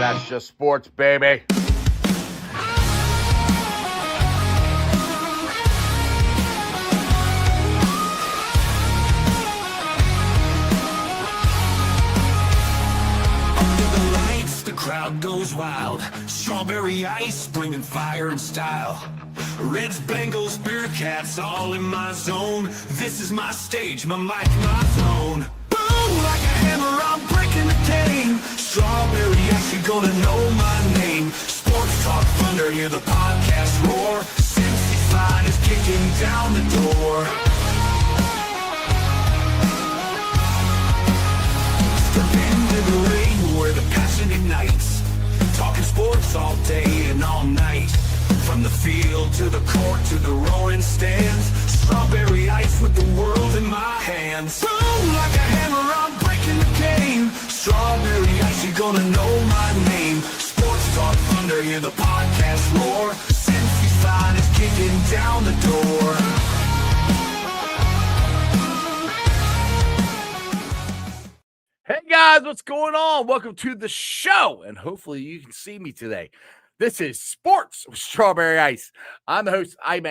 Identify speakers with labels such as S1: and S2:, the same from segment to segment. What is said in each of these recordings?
S1: That's just sports, baby.
S2: Crowd goes wild, strawberry ice, bringing fire and style. Reds, Bengals, Bearcats, all in my zone. This is my stage, my mic, my throne. Boom, like a hammer, I'm breaking the game. Strawberry ice, you're gonna know my name. Sports Talk Thunder, hear the podcast roar. Cincy Fine is kicking down the door. The wind and the rain, where the passion ignites. Talking sports all day and all night. From the field to the court to the roaring stands. Strawberry ice with the world in my hands. Boom, like a hammer, I'm breaking the game. Strawberry ice, you're gonna know my name. Sports Talk Thunder, hear the podcast roar. Cincy Fine is kicking down the door.
S1: Hey guys, what's going on? Welcome to the show, and hopefully you can see me today. This is Sports with Strawberry Ice. I'm the host, I'm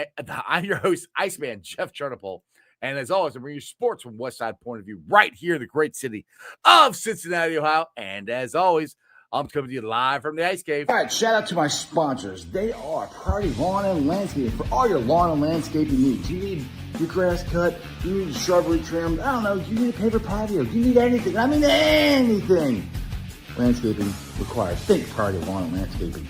S1: your host, Iceman, Jeff Chernopol. And as always, I'm bringing you sports from West Side point of view right here in the great city of Cincinnati, Ohio. And as always, I'm coming to you live from the Ice Cave.
S3: All right, shout out to my sponsors. They are Priority Lawn and Landscaping for all your lawn and landscaping needs. You need your grass cut, you need your shrubbery trimmed, I don't know, you need a paper patio, you need anything, I mean anything. Landscaping requires, think Priority Lawn and Landscaping.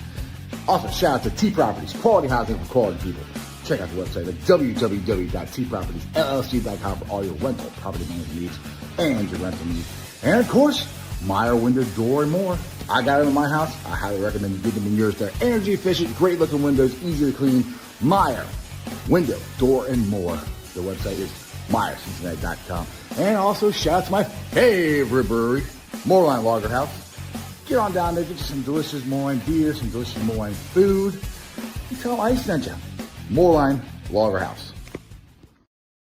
S3: Also, shout out to T Properties, quality housing for quality people. Check out the website at www.tpropertiesllc.com for all your rental property management needs and your rental needs. And of course, Meyer Window, Door, and more. I got it in my house. I highly recommend you get them in yours. They're energy efficient, great looking windows, easy to clean. Meyer Window, Door, and more. The website is MeyerCincinnati.com. And also shout out to my favorite brewery, Moorline Lager House. Get on down there, get you some delicious Moorline beer, some delicious Moorline food. You tell them I sent you. Moorline Lager House.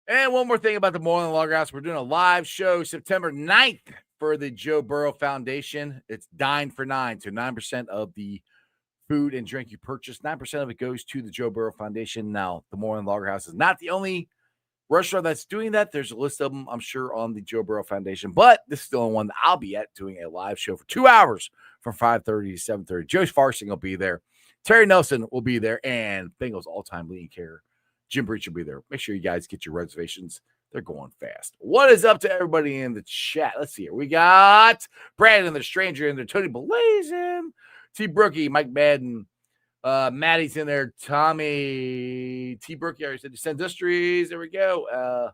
S1: And one more thing about the Moorline Lager House. We're doing a live show September 9th for the Joe Burrow Foundation. It's Dine for 9. So 9% of the food and drink you purchase, 9% of it goes to the Joe Burrow Foundation. Now, the Moorline Lager House is not the only restaurant that's doing that. There's a list of them, I'm sure, on the Joe Burrow Foundation. But this is the only one that I'll be at, doing a live show for 2 hours from 5:30 to 7:30. Joe Farsing will be there. Terry Nelson will be there. And Bengals all-time leading carrier, Jim Breach, will be there. Make sure you guys get your reservations. They're going fast. What is up to everybody in the chat? Let's see here. We got Brandon, the stranger in there, Tony Blazin, T. Brookie, Mike Madden, Maddie's in there, Tommy, T. Brookie, I already said Industries. There we go.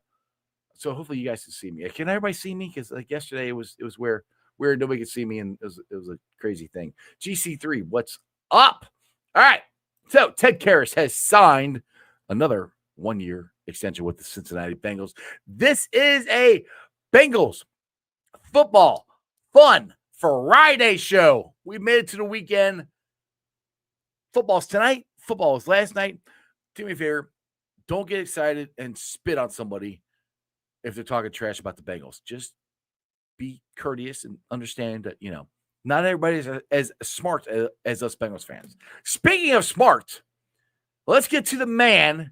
S1: So hopefully you guys can see me. Can everybody see me? Because like yesterday it was where nobody could see me, and it was a crazy thing. GC3, what's up? All right. So Ted Karras has signed another 1-year extension with the Cincinnati Bengals. This is a Bengals football fun Friday show. We made it to the weekend. Football's tonight. Football was last night. Do me a favor. Don't get excited and spit on somebody if they're talking trash about the Bengals. Just be courteous and understand that, not everybody is as smart as us Bengals fans. Speaking of smart, let's get to the man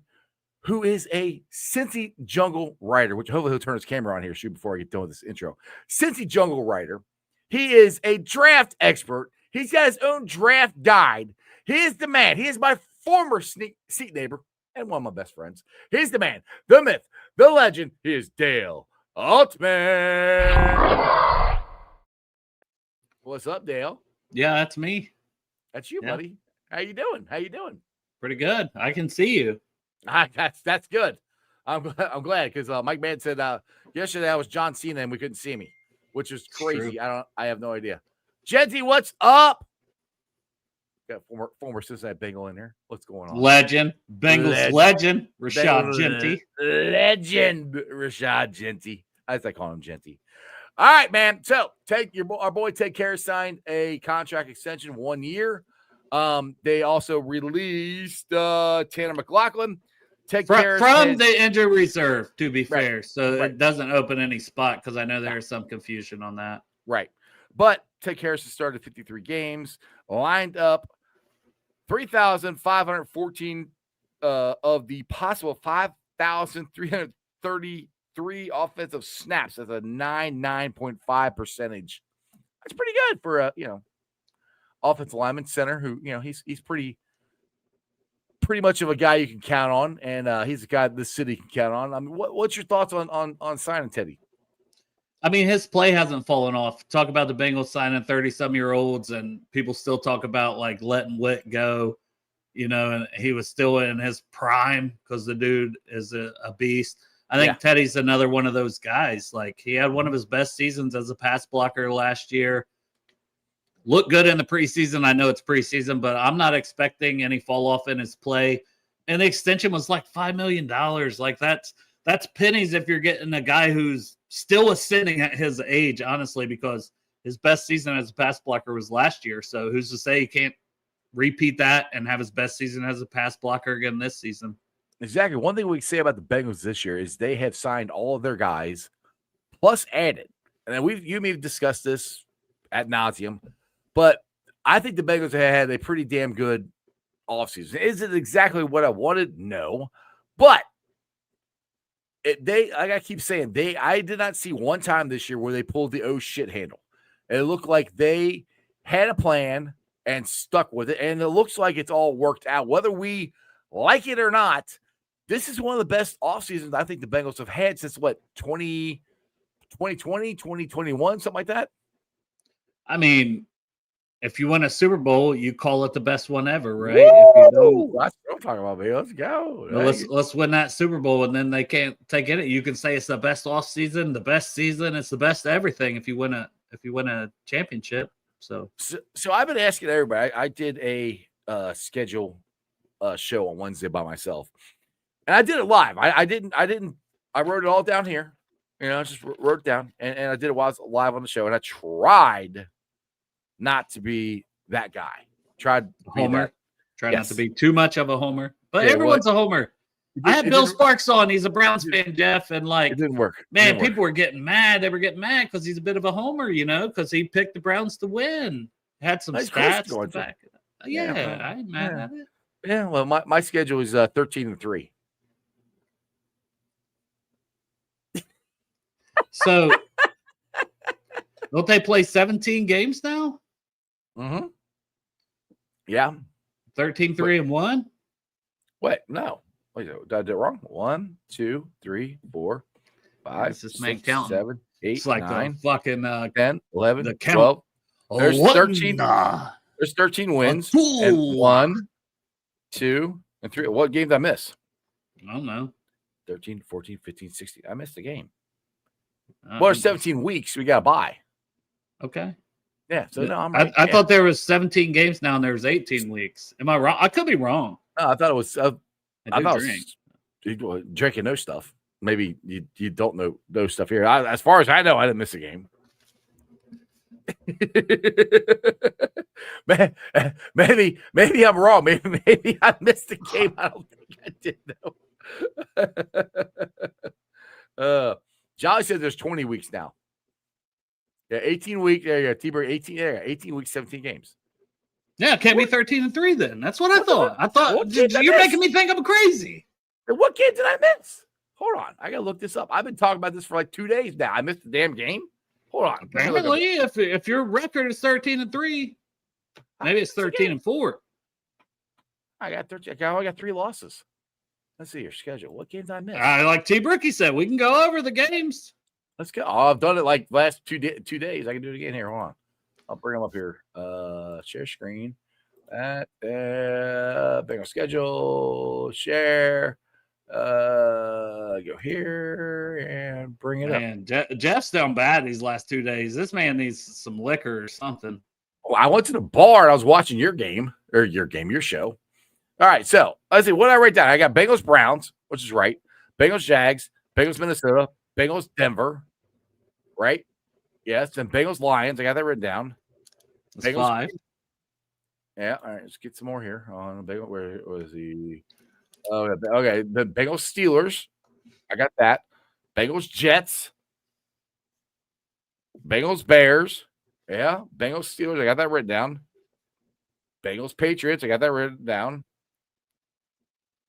S1: who is a Cincy Jungle writer, which hopefully he'll turn his camera on here before I get done with this intro. Cincy Jungle writer. He is a draft expert. He's got his own draft guide. He is the man. He is my former seat neighbor and one of my best friends. He's the man, the myth, the legend. He is Dale Altman. What's up, Dale?
S4: Yeah, that's me.
S1: That's you, buddy. How you doing?
S4: Pretty good. I can see you.
S1: That's good. I'm glad because Mike Mann said yesterday I was John Cena and we couldn't see me, which is crazy. I have no idea. Genty, what's up? Got former Cincinnati Bengal in here. What's going on?
S4: Legend, Bengals legend, Rashad Genty.
S1: Legend, Rashad Genty. As I call him, Genty. All right, man. So our boy Ted Karras signed a contract extension 1 year. They also released Tanner McLaughlin.
S4: From the injury reserve, to be fair. So it doesn't open any spot because I know there's some confusion on that.
S1: Right. But Ted Harrison started 53 games, lined up 3,514 of the possible 5,333 offensive snaps. That's a 9.5 percentage. That's pretty good for a offensive lineman center who he's pretty much of a guy you can count on, and he's a guy this city can count on. I mean, what's your thoughts on signing Teddy?
S4: I mean, his play hasn't fallen off. Talk about the Bengals signing 30-some-year-olds, and people still talk about like letting Witt go, and he was still in his prime because the dude is a beast. I think Teddy's another one of those guys. Like, he had one of his best seasons as a pass blocker last year. Looked good in the preseason. I know it's preseason, but I'm not expecting any fall off in his play. And the extension was like $5 million. Like, that's pennies if you're getting a guy who's still ascending at his age, honestly, because his best season as a pass blocker was last year. So who's to say he can't repeat that and have his best season as a pass blocker again this season?
S1: Exactly. One thing we can say about the Bengals this year is they have signed all of their guys plus added. And then you may have discussed this ad nauseum, but I think the Bengals have had a pretty damn good offseason. Is it exactly what I wanted? No. But I keep saying, I did not see one time this year where they pulled the oh shit handle. It looked like they had a plan and stuck with it, and it looks like it's all worked out. Whether we like it or not, this is one of the best off seasons I think the Bengals have had since 2020, 2021, something like that.
S4: I mean, if you win a Super Bowl, you call it the best one ever, right?
S1: Woo!
S4: If you don't,
S1: that's what I'm talking about, baby. Let's go.
S4: Well, let's win that Super Bowl, and then they can't take it. You can say it's the best off season, the best season, it's the best everything if you win a championship. So
S1: I've been asking everybody. I did a schedule show on Wednesday by myself, and I did it live. I wrote it all down here. I just wrote it down, and I did it while I was live on the show, and I tried not to be that guy. Tried to
S4: homer. Try not to be too much of a homer. But everyone's a homer. I had Bill Sparks on. He's a Browns fan, Jeff, and it
S1: didn't work.
S4: Man, people were getting mad. They were getting mad because he's a bit of a homer, because he picked the Browns to win. Had some stats to back it up. Yeah, I ain't mad at it.
S1: Yeah, well, my schedule is 13-3.
S4: So, don't they play 17 games now?
S1: Mm-hmm. Yeah.
S4: 13-3-1?
S1: Wait, no. Wait, did I do it wrong? 1, 2, 3, 4, 5, 6, 7, 8,
S4: it's like
S1: 9,
S4: the fucking
S1: 10, 11,
S4: the
S1: 12. There's 13.
S4: Nah.
S1: There's 13 wins. And 1, 2, and 3. What game did I miss?
S4: I don't know.
S1: 13, 14, 15, 16. I missed a game. Well, there's 17 weeks. We got to buy.
S4: Okay.
S1: Yeah. So no, I'm right.
S4: I thought there was 17 games now and there was 18 weeks. Am I wrong? I could be wrong.
S1: No, I thought it was. I thought
S4: drink.
S1: It was drinking no stuff. Maybe you don't know those stuff here. As far as I know, I didn't miss a game. maybe I'm wrong. Maybe I missed a game. I don't think I did though. Jolly said there's 20 weeks now. Yeah, 18 weeks. Yeah, T-Bird 18. Yeah, 18 weeks, 17 games.
S4: Yeah, it can't be 13-3 then. That's what I thought. I thought you're making me think I'm crazy.
S1: What game did I miss? Hold on, I gotta look this up. I've been talking about this for like 2 days now. I missed the damn game. Hold on.
S4: Apparently, if your record is 13-3, maybe it's 13-4.
S1: I got 13. I only got 3 losses. Let's see your schedule. What games did I miss?
S4: Like T. Bricky said, we can go over the games.
S1: Let's go. Oh, I've done it like last 2 days. I can do it again here. Hold on. I'll bring them up here. Share screen. Bingo schedule. Share. Go here and bring it up.
S4: Jeff's down bad these last 2 days. This man needs some liquor or something.
S1: Oh, I went to the bar and I was watching your show. All right, so let's see. What did I write down? I got Bengals Browns, which is right. Bengals Jags, Bengals Minnesota, Bengals Denver, right? Yes, then Bengals Lions. I got that written down.
S4: That's
S1: Bengals
S4: 5.
S1: Yeah, all right. Let's get some more here on the Bengals. Where was the? Oh, okay. The Bengals Steelers. I got that. Bengals Jets. Bengals Bears. Yeah. Bengals Steelers. I got that written down. Bengals Patriots. I got that written down.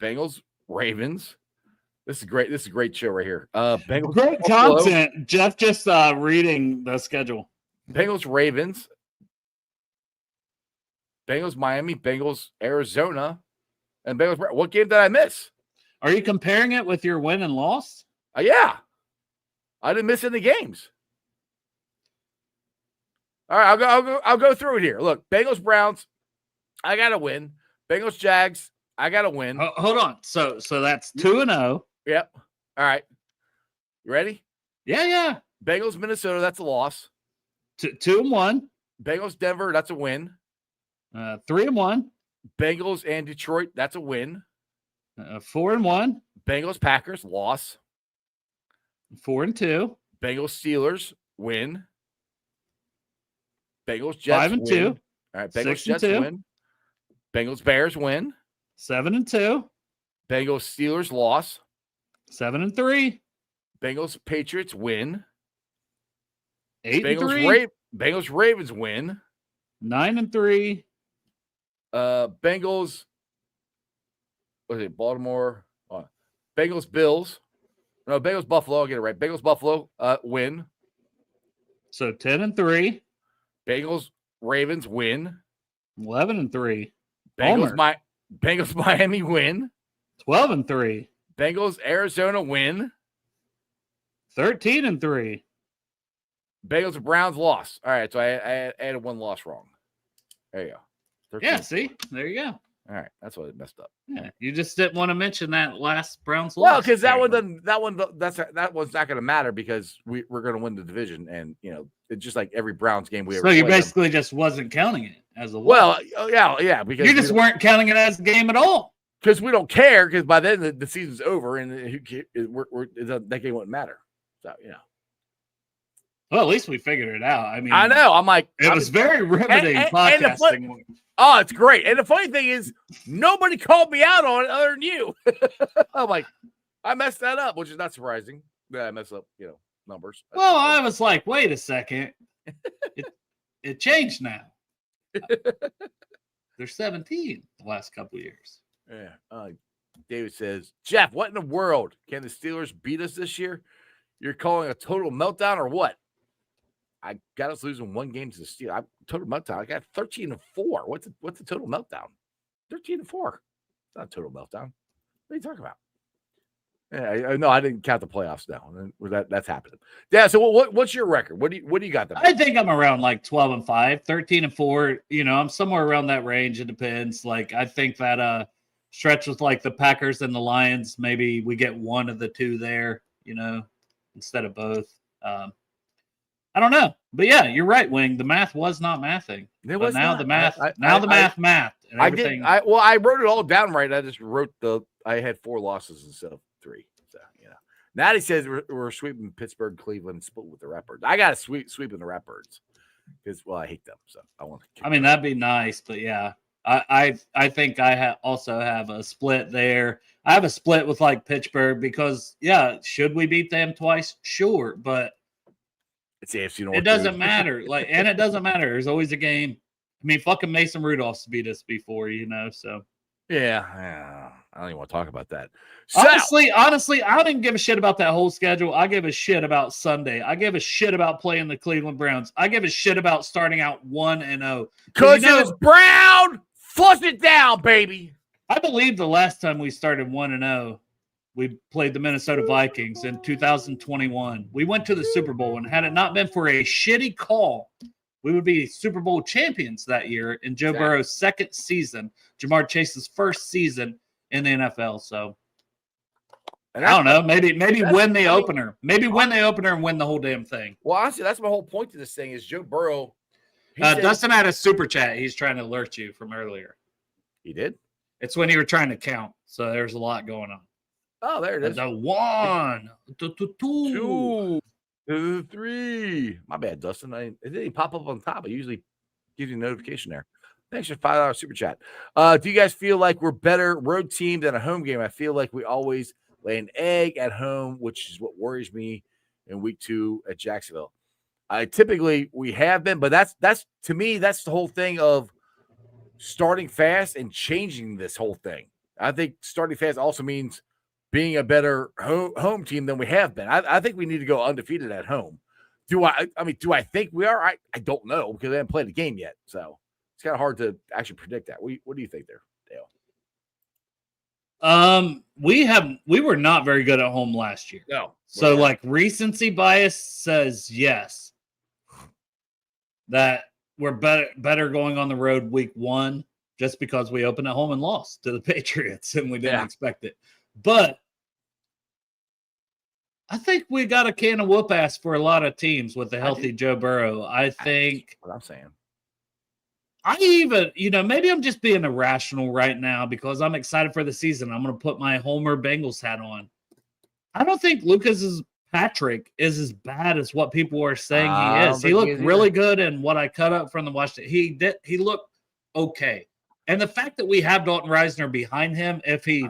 S1: Bengals Ravens. This is great. This is a great show right here. Bengals
S4: Great
S1: Buffalo.
S4: content. Jeff just reading the schedule.
S1: Bengals Ravens. Bengals Miami. Bengals Arizona. And Bengals. What game did I miss?
S4: Are you comparing it with your win and loss?
S1: Yeah. I didn't miss any games. All right, I'll go through it here. Look, Bengals Browns, I got to win. Bengals Jags, I got to win.
S4: Hold on. So that's 2-0.
S1: Yep. All right. You ready?
S4: Yeah.
S1: Bengals Minnesota, that's a loss.
S4: 2-1.
S1: Bengals Denver, that's a win.
S4: 3-1.
S1: Bengals and Detroit, that's a win.
S4: 4-1.
S1: Bengals Packers, loss.
S4: 4-2.
S1: Bengals Steelers, win. Bengals Jets,
S4: 5-2.
S1: win. All right, Bengals Jets,
S4: 6-2.
S1: win. Bengals Bears, win.
S4: 7-2.
S1: Bengals Steelers, loss.
S4: 7-3.
S1: Bengals Patriots, win.
S4: 8-3.
S1: Bengals Ravens, win.
S4: 9-3.
S1: Bengals, what is it, Baltimore? Bengals Bills. No, Bengals Buffalo, I'll get it right. Bengals Buffalo, win.
S4: So 10-3.
S1: Bengals Ravens, win.
S4: 11-3.
S1: Bengals Miami, win.
S4: 12-3.
S1: Bengals Arizona, win.
S4: 13-3.
S1: Bengals Browns, loss. All right, so I added one loss wrong. There you go. 13.
S4: Yeah, see? There you go.
S1: All right, that's what it messed up.
S4: Yeah, you just didn't want to mention that last Browns loss.
S1: Well, because that one's not going to matter because we're going to win the division, and it's just like every Browns game we ever.
S4: So you
S1: played
S4: basically just wasn't counting it as a loss.
S1: Well, yeah, because
S4: you just weren't counting it as a game at all
S1: because we don't care because by then the season's over and that game wouldn't matter. So
S4: Well, at least we figured it out. I mean,
S1: I know. I'm like,
S4: it was very riveting podcasting.
S1: Oh, it's great. And the funny thing is, nobody called me out on it other than you. I'm like, I messed that up, which is not surprising. Yeah, I mess up, numbers.
S4: Well, I was like, wait a second. It changed now. They're 17 the last couple of years.
S1: Yeah. David says, Jeff, what in the world? Can the Steelers beat us this year? You're calling a total meltdown or what? I got us losing one game to the Steelers. Total meltdown. I got 13-4. What's the total meltdown? 13-4. It's not a total meltdown. What are you talking about? Yeah, no, I didn't count the playoffs now. That's happening. Yeah. So what's your record? What do you got?
S4: I think I'm around like 12-5, 13-4. I'm somewhere around that range. It depends. Like I think that stretch with like the Packers and the Lions. Maybe we get one of the two there. Instead of both. I don't know, but yeah, you're right, Wing. The math was not mathing.
S1: It was
S4: now
S1: not.
S4: The math. Math. And
S1: I
S4: everything.
S1: did. I wrote it all down right. I just wrote I had 4 losses instead of 3. So Natty says we're sweeping Pittsburgh, Cleveland, and split with the Ratbirds. I got to sweeping the Ratbirds because I hate them. So I want to.
S4: I mean, that'd be nice, but yeah, I think I also have a split there. I have a split with like Pittsburgh because should we beat them twice? Sure, but.
S1: It's AFC.
S4: It doesn't matter. And it doesn't matter. There's always a game. I mean, fucking Mason Rudolph's beat us before, so.
S1: Yeah. I don't even want to talk about that.
S4: Honestly, I didn't give a shit about that whole schedule. I give a shit about Sunday. I give a shit about playing the Cleveland Browns. I give a shit about starting out 1-0.
S1: Because it was Brown. Flush it down, baby.
S4: I believe the last time we started 1-0, we played the Minnesota Vikings in 2021. We went to the Super Bowl, and had it not been for a shitty call, we would be Super Bowl champions that year in Joe Burrow's second season, Jamar Chase's first season in the NFL. So I don't know. Maybe win the opener. Maybe win the opener and win the whole damn thing.
S1: Well, honestly, that's my whole point to this thing is Joe Burrow.
S4: Dustin had a super chat. He's trying to alert you from earlier.
S1: He did?
S4: It's when you were trying to count. So there's a lot going on.
S1: Oh, there it is.
S4: The 1, 2,
S1: 3. My bad, Dustin. It didn't pop up on top. It usually gives you a notification there. Thanks for $5 super chat. Do you guys feel like we're better road team than a home game? I feel like we always lay an egg at home, which is what worries me in week 2 at Jacksonville. Typically we have been, but that's to me, that's the whole thing of starting fast and changing this whole thing. I think starting fast also means being a better home team than we have been. I think we need to go undefeated at home. Do I think we are? I don't know because I haven't played the game yet. So it's kind of hard to actually predict that. What do you think there, Dale?
S4: We were not very good at home last year.
S1: No.
S4: So like recency bias says yes. That we're better going on the road week 1 just because we opened at home and lost to the Patriots and we didn't expect it. But I think we got a can of whoop ass for a lot of teams with the healthy Joe Burrow. I think
S1: what I'm saying.
S4: I even, maybe I'm just being irrational right now because I'm excited for the season. I'm going to put my Homer Bengals hat on. I don't think Lucas Patrick is as bad as what people are saying he is. He looked really good in what I cut up from the Washington. He looked okay. And the fact that we have Dalton Risner behind him, if he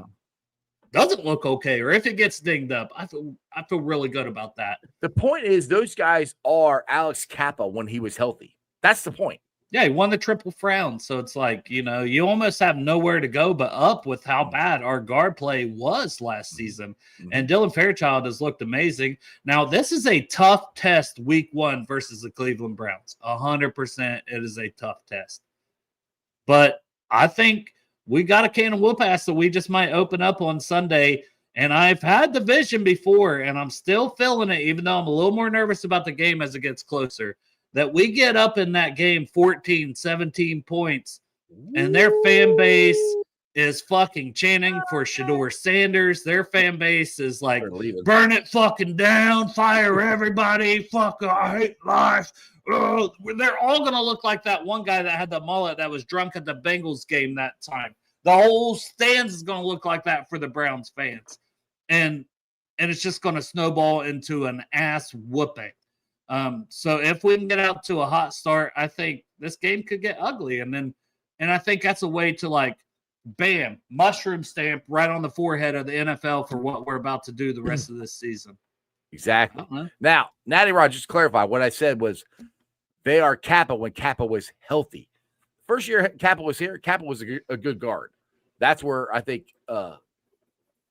S4: doesn't look okay or if it gets dinged up, I feel really good about that.
S1: The point is those guys are Alex Kappa when he was healthy. That's the point.
S4: Yeah, he won the triple frown. So it's like, you almost have nowhere to go but up with how bad our guard play was last season. And Dylan Fairchild has looked amazing. Now, this is a tough test week 1 versus the Cleveland Browns. 100% it is a tough test. But I think we got a can of whoop ass that we just might open up on Sunday. And I've had the vision before, and I'm still feeling it, even though I'm a little more nervous about the game as it gets closer, that we get up in that game 14, 17 points, and their fan base is fucking chanting for Shedeur Sanders. Their fan base is like, burn it fucking down, fire everybody, fuck, I hate life. Oh, they're all going to look like that one guy that had the mullet that was drunk at the Bengals game that time. The whole stands is going to look like that for the Browns fans. And it's just going to snowball into an ass whooping. So if we can get out to a hot start, I think this game could get ugly. And I think that's a way to like, bam, mushroom stamp right on the forehead of the NFL for what we're about to do the rest of this season.
S1: Exactly. Now, Natty Rod, just to clarify, what I said was they are Kappa when Kappa was healthy. First year Kappa was here, Kappa was a good guard. That's where I think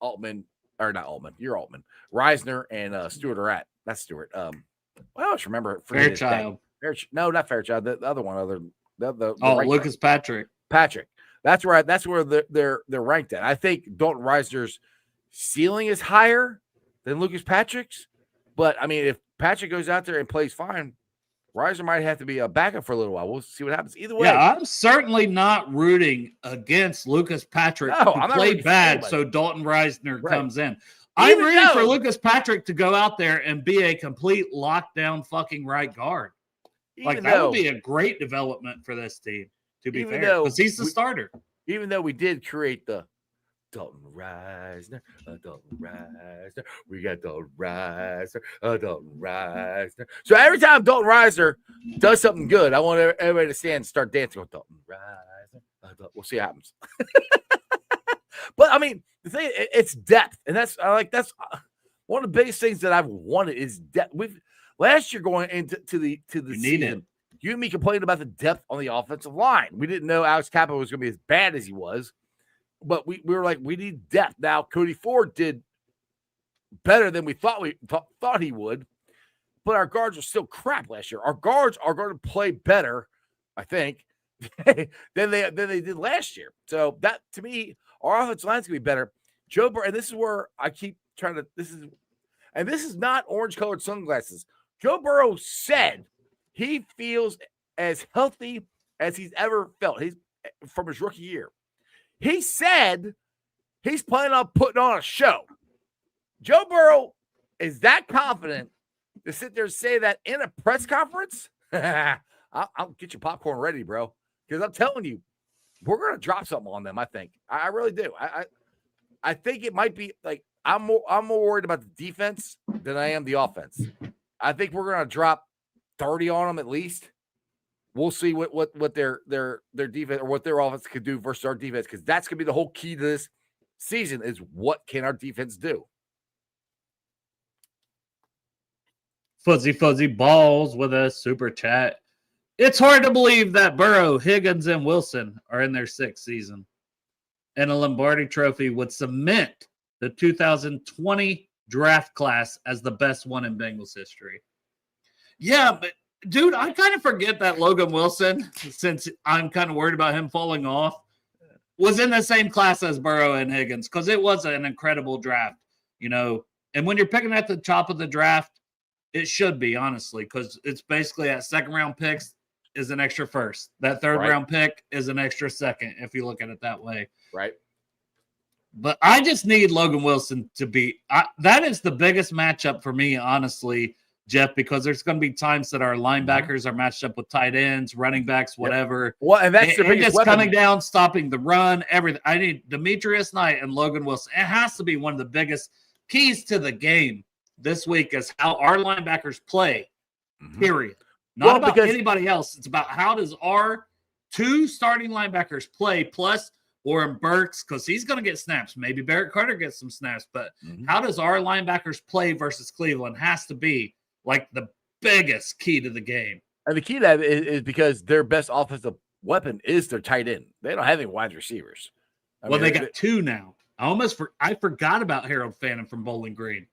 S1: Altman, or not Altman, you're Altman, Risner and Stewart are at. That's Stewart. Well, I just remember
S4: Fairchild.
S1: No, not Fairchild. The other one, the
S4: Lucas Patrick.
S1: That's right. That's where they're ranked at. I think Dalton Risner's ceiling is higher than Lucas Patrick's, but I mean, if Patrick goes out there and plays fine, Risner might have to be a backup for a little while. We'll see what happens. Either way,
S4: yeah, I'm certainly not rooting against Lucas Patrick to play bad, so Dalton Risner comes in. I'm rooting for Lucas Patrick to go out there and be a complete lockdown fucking right guard. Like, that would be a great development for this team, to be fair, because he's the starter.
S1: Even though we did create the Dalton Risner, we got Dalton Risner, Dalton Risner. So every time Dalton Risner does something good, I want everybody to stand and start dancing with Dalton Risner. We'll see what happens. But I mean, the thing, it's depth, and that's one of the biggest things that I've wanted is depth. Last year going into the season, you and me complained about the depth on the offensive line. We didn't know Alex Kappa was going to be as bad as he was, but we were like, we need depth. Now Cody Ford did better than we thought he would, but our guards are still crap last year. Our guards are going to play better, I think, than they did last year. So that, to me, our offensive line's going to be better. Joe Burrow, and this is where I keep trying to, this is not orange-colored sunglasses. Joe Burrow said he feels as healthy as he's ever felt. He's from his rookie year. He said he's planning on putting on a show. Joe Burrow is that confident to sit there and say that in a press conference? I'll get your popcorn ready, bro. Because I'm telling you, we're going to drop something on them, I think. I really do. I think it might be like I'm more worried about the defense than I am the offense. I think we're going to drop 30 on them at least. We'll see what their defense or what their offense could do versus our defense, because that's going to be the whole key to this season is what can our defense do.
S4: Fuzzy Balls with a super chat. It's hard to believe that Burrow, Higgins, and Wilson are in their 6th season. And a Lombardi trophy would cement the 2020 draft class as the best one in Bengals history. Yeah, but dude, I kind of forget that Logan Wilson, since I'm kind of worried about him falling off, was in the same class as Burrow and Higgins, because it was an incredible draft, you know. And when you're picking at the top of the draft, it should be, honestly, because it's basically that 2nd-round picks is an extra first. That 3rd-round pick is an extra second, if you look at it that way.
S1: Right.
S4: But I just need Logan Wilson to be that is the biggest matchup for me, honestly, Jeff, because there's going to be times that our linebackers are matched up with tight ends, running backs, whatever.
S1: Yep. Well, and that's the biggest
S4: just
S1: weapon.
S4: Coming down, stopping the run, everything. I need Demetrius Knight and Logan Wilson. It has to be one of the biggest keys to the game this week is how our linebackers play, period. Not about anybody else. It's about how does our 2 starting linebackers play, plus Warren Burks, because he's going to get snaps. Maybe Barrett Carter gets some snaps, but how does our linebackers play versus Cleveland has to be like the biggest key to the game. And
S1: the key to that is because their best offensive weapon is their tight end. They don't have any wide receivers.
S4: They got 2 now. I forgot about Harold Fannin from Bowling Green.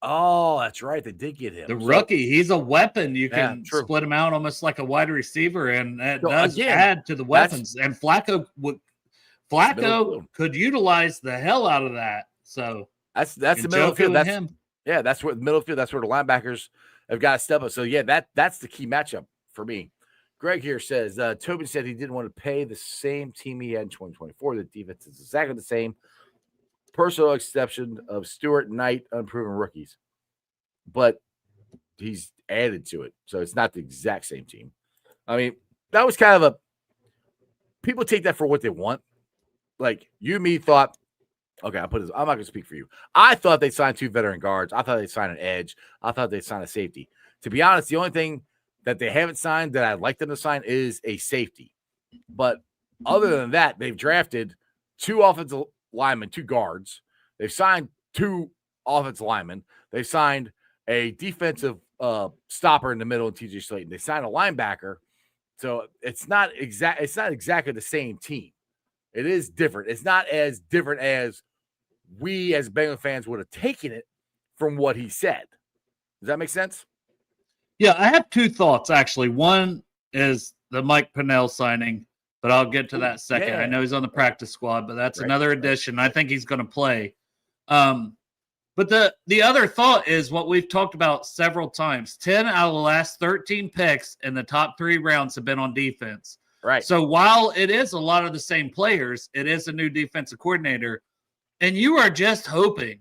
S1: Oh, that's right. They did get him.
S4: The rookie. He's a weepon. You can split him out almost like a wide receiver, and that does add to the weapons. And Flacco could utilize the hell out of that. So
S1: that's the middle field. That's him. Yeah, that's where the middle field. That's where the linebackers have got to step up. So yeah, that's the key matchup for me. Greg here says Tobin said he didn't want to pay the same team he had in 2024. The defense is exactly the same. Personal exception of Stewart, Knight, unproven rookies, but he's added to it, so it's not the exact same team. I mean, that was kind of people take that for what they want. Like you and me thought, okay, I'm not going to speak for you. I thought they'd sign 2 veteran guards. I thought they'd sign an edge. I thought they'd sign a safety. To be honest, the only thing that they haven't signed that I'd like them to sign is a safety. But other than that, they've drafted 2 offensive linemen, 2 guards. They've signed 2 offensive linemen. They've signed a defensive stopper in the middle, TJ Slayton. They signed a linebacker. So it's not exactly the same team. It is different. It's not as different as we as Bengals fans would have taken it from what he said. Does that make sense?
S4: Yeah, I have 2 thoughts, actually. One is the Mike Pennell signing, but I'll get to that second. Yeah. I know he's on the practice squad, but that's another addition. I think he's going to play. But the other thought is what we've talked about several times. 10 out of the last 13 picks in the top 3 rounds have been on defense.
S1: Right.
S4: So while it is a lot of the same players, it is a new defensive coordinator, and you are just hoping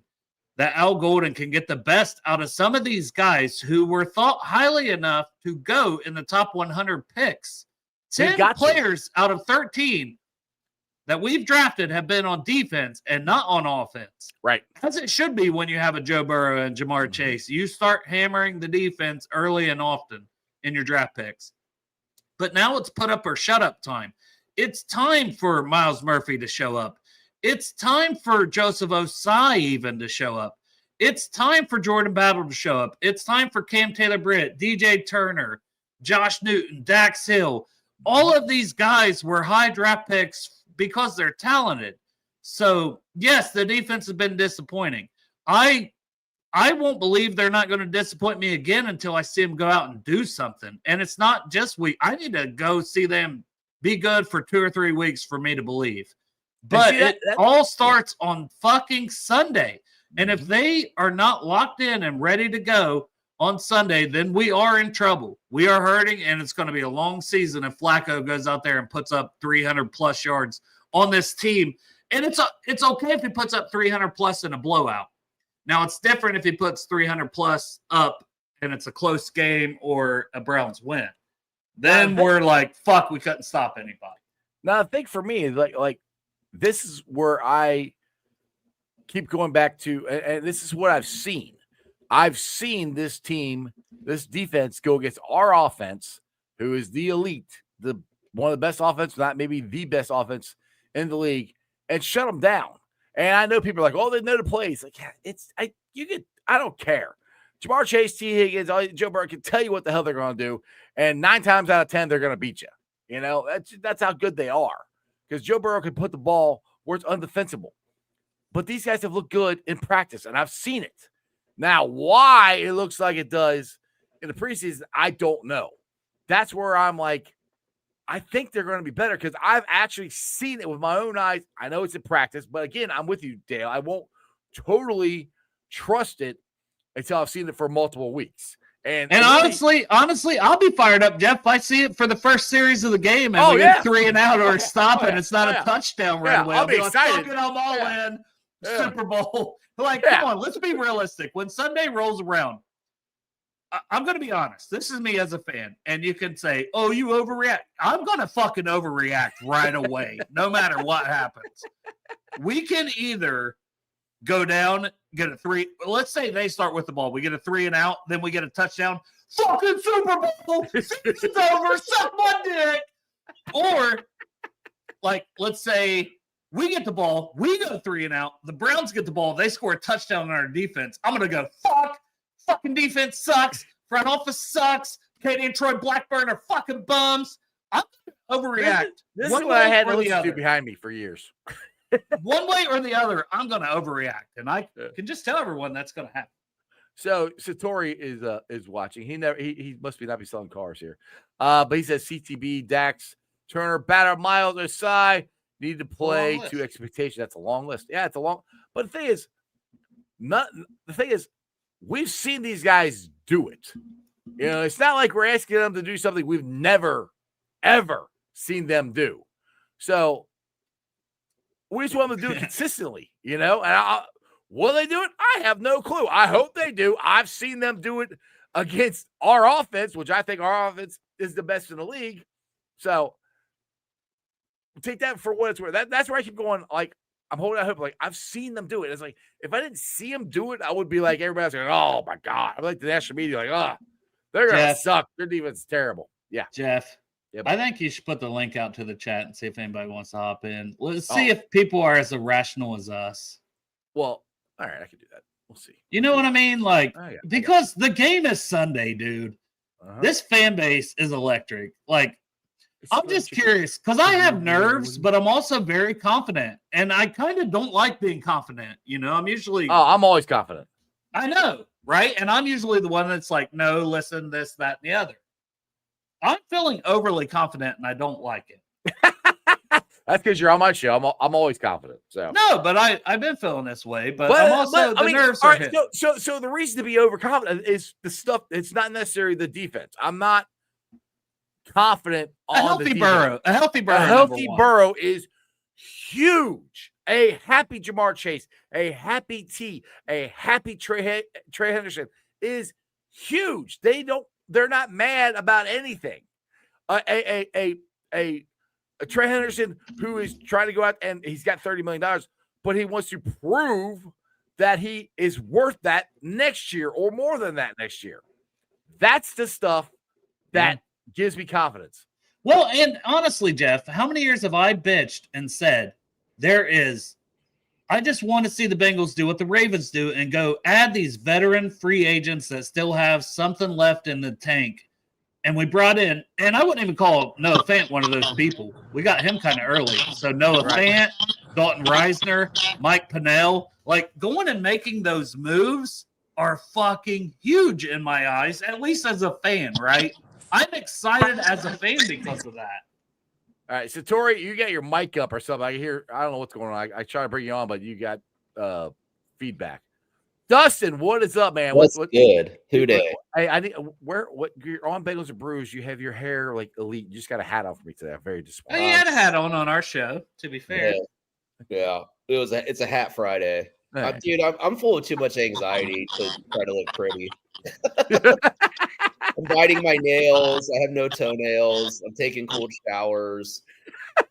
S4: that Al Golden can get the best out of some of these guys who were thought highly enough to go in the top 100 picks. 10 players out of 13 that we've drafted have been on defense and not on offense.
S1: Right.
S4: As it should be when you have a Joe Burrow and Jamar Chase. You start hammering the defense early and often in your draft picks. But now it's put up or shut up time. It's time for Myles Murphy to show up. It's time for Joseph Osai even to show up. It's time for Jordan Battle to show up. It's time for Cam Taylor-Britt, DJ Turner, Josh Newton, Dax Hill. All of these guys were high draft picks because they're talented. So, yes, the defense has been disappointing. I won't believe they're not going to disappoint me again until I see them go out and do something. And it's not just I need to go see them be good for 2 or 3 weeks for me to believe. But it all starts on fucking Sunday. And if they are not locked in and ready to go on Sunday, then we are in trouble. We are hurting, and it's going to be a long season if Flacco goes out there and puts up 300-plus yards on this team. And it's okay if he puts up 300-plus in a blowout. Now, it's different if he puts 300-plus up and it's a close game or a Browns win. Then we're like, fuck, we couldn't stop anybody.
S1: Now, the thing for me is like this is where I keep going back to, and this is what I've seen. I've seen this team, this defense go against our offense, who is the elite, one of the best offense, not maybe the best offense in the league, and shut them down. And I know people are like, oh, they know the plays. Like, yeah, I don't care. Jamar Chase, T. Higgins, Joe Burrow can tell you what the hell they're going to do, and 9 times out of 10 they're going to beat you. You know, that's how good they are. Because Joe Burrow can put the ball where it's undefensible. But these guys have looked good in practice, and I've seen it. Now, why it looks like it does in the preseason, I don't know. That's where I'm like, I think they're going to be better because I've actually seen it with my own eyes. I know it's in practice, but again, I'm with you, Dale. I won't totally trust it until I've seen it for multiple weeks. And
S4: honestly, I'll be fired up, Jeff. If I see it for the first series of the game and we get 3 and out or stop and it's not a touchdown right away,
S1: I'll be excited.
S4: Like, I'm all in. Super Bowl. Like, come on, let's be realistic. When Sunday rolls around, I'm going to be honest. This is me as a fan. And you can say, oh, you overreact. I'm going to fucking overreact right away, no matter what happens. We can either go down, get a 3. Let's say they start with the ball. We get a 3 and out, then we get a touchdown. Fucking Super Bowl. It's over. Suck my dick. Or, like, let's say we get the ball, we go 3 and out. The Browns get the ball, they score a touchdown on our defense. I'm going to go, fucking defense sucks. Front office sucks. Katie and Troy Blackburn are fucking bums. I'm going to overreact.
S1: This is what I had to listen to behind me for years.
S4: One way or the other, I'm going to overreact, and I can just tell everyone that's going to happen.
S1: So Satori is watching. He must not be selling cars here, but he says CTB, Dax, Turner, batter miles aside, need to play to expectation. That's a long list. Yeah, it's a long. But the thing is, we've seen these guys do it. You know, it's not like we're asking them to do something we've never ever seen them do. So we just want them to do it consistently, you know, and will they do it? I have no clue. I hope they do. I've seen them do it against our offense, which I think our offense is the best in the league. So take that for what it's worth. That's where I keep going. Like, I'm holding out hope. Like, I've seen them do it. It's like, if I didn't see them do it, I would be like, everybody's like, oh my God. I'm like the national media, like, oh, they're going to suck. Their defense is terrible. Yeah.
S4: Jeff. I think you should put the link out to the chat and see if anybody wants to hop in. Let's see if people are as irrational as us.
S1: Well, all right, I can do that. We'll see.
S4: You know what I mean? Like, because the game is Sunday, dude. This fan base is electric. Like, I'm just curious because I have nerves, but I'm also very confident. And I kind of don't like being confident. You know, I'm usually.
S1: Oh, I'm always confident.
S4: I know, right? And I'm usually the one that's like, no, listen, this, that, and the other. I'm feeling overly confident, and I don't like it.
S1: That's because you're on my show. I'm always confident. So
S4: no, but I've been feeling this way. But I'm also nerves are hitting.
S1: So the reason to be overconfident is the stuff. It's not necessarily the defense. I'm not confident on the defense.
S4: A healthy Burrow.
S1: A healthy Burrow is huge. A happy Jamar Chase, a happy T, a happy Trey Henderson is huge. They're not mad about anything. A Trey Henderson who is trying to go out and he's got $30 million, but he wants to prove that he is worth that next year or more than that next year. That's the stuff that gives me confidence.
S4: Well, and honestly, Jeff, how many years have I bitched and said I just want to see the Bengals do what the Ravens do and go add these veteran free agents that still have something left in the tank. And we brought in, and I wouldn't even call Noah Fant one of those people. We got him kind of early. So Noah Fant, Dalton Reisner, Mike Pennell, like going and making those moves are fucking huge in my eyes, at least as a fan, right? I'm excited as a fan because of that.
S1: All right, so Tori, you got your mic up or something. I don't know what's going on. I try to bring you on, but you got feedback. Dustin, what is up, man?
S5: What's good? Who Dey?
S1: I think you're on Bengals and Brews. You have your hair like elite. You just got a hat on for me today. I'm very disappointed.
S4: He had a hat on our show, to be fair.
S5: Yeah. It's a hat Friday. Right. Dude, I'm full of too much anxiety to try to look pretty. I'm biting my nails. I have no toenails. I'm taking cold showers.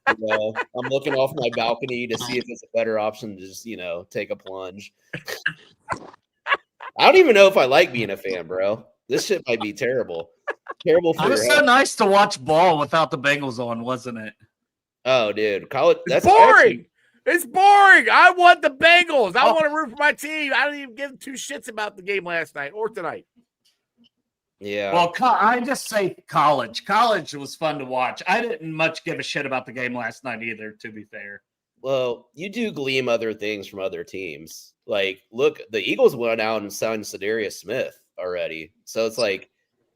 S5: You know, I'm looking off my balcony to see if it's a better option to just, take a plunge. I don't even know if I like being a fan, bro. This shit might be terrible. Terrible for
S4: It was so nice to watch ball without the Bengals on, wasn't it?
S5: Oh, dude. That's
S1: boring. It's boring. I want the Bengals. I want to root for my team. I don't even give two shits about the game last night or tonight.
S5: Yeah.
S4: Well, I just say college. College was fun to watch. I didn't much give a shit about the game last night either, to be fair.
S5: Well, you do glean other things from other teams. Like, look, the Eagles went out and signed Sadarius Smith already. So it's like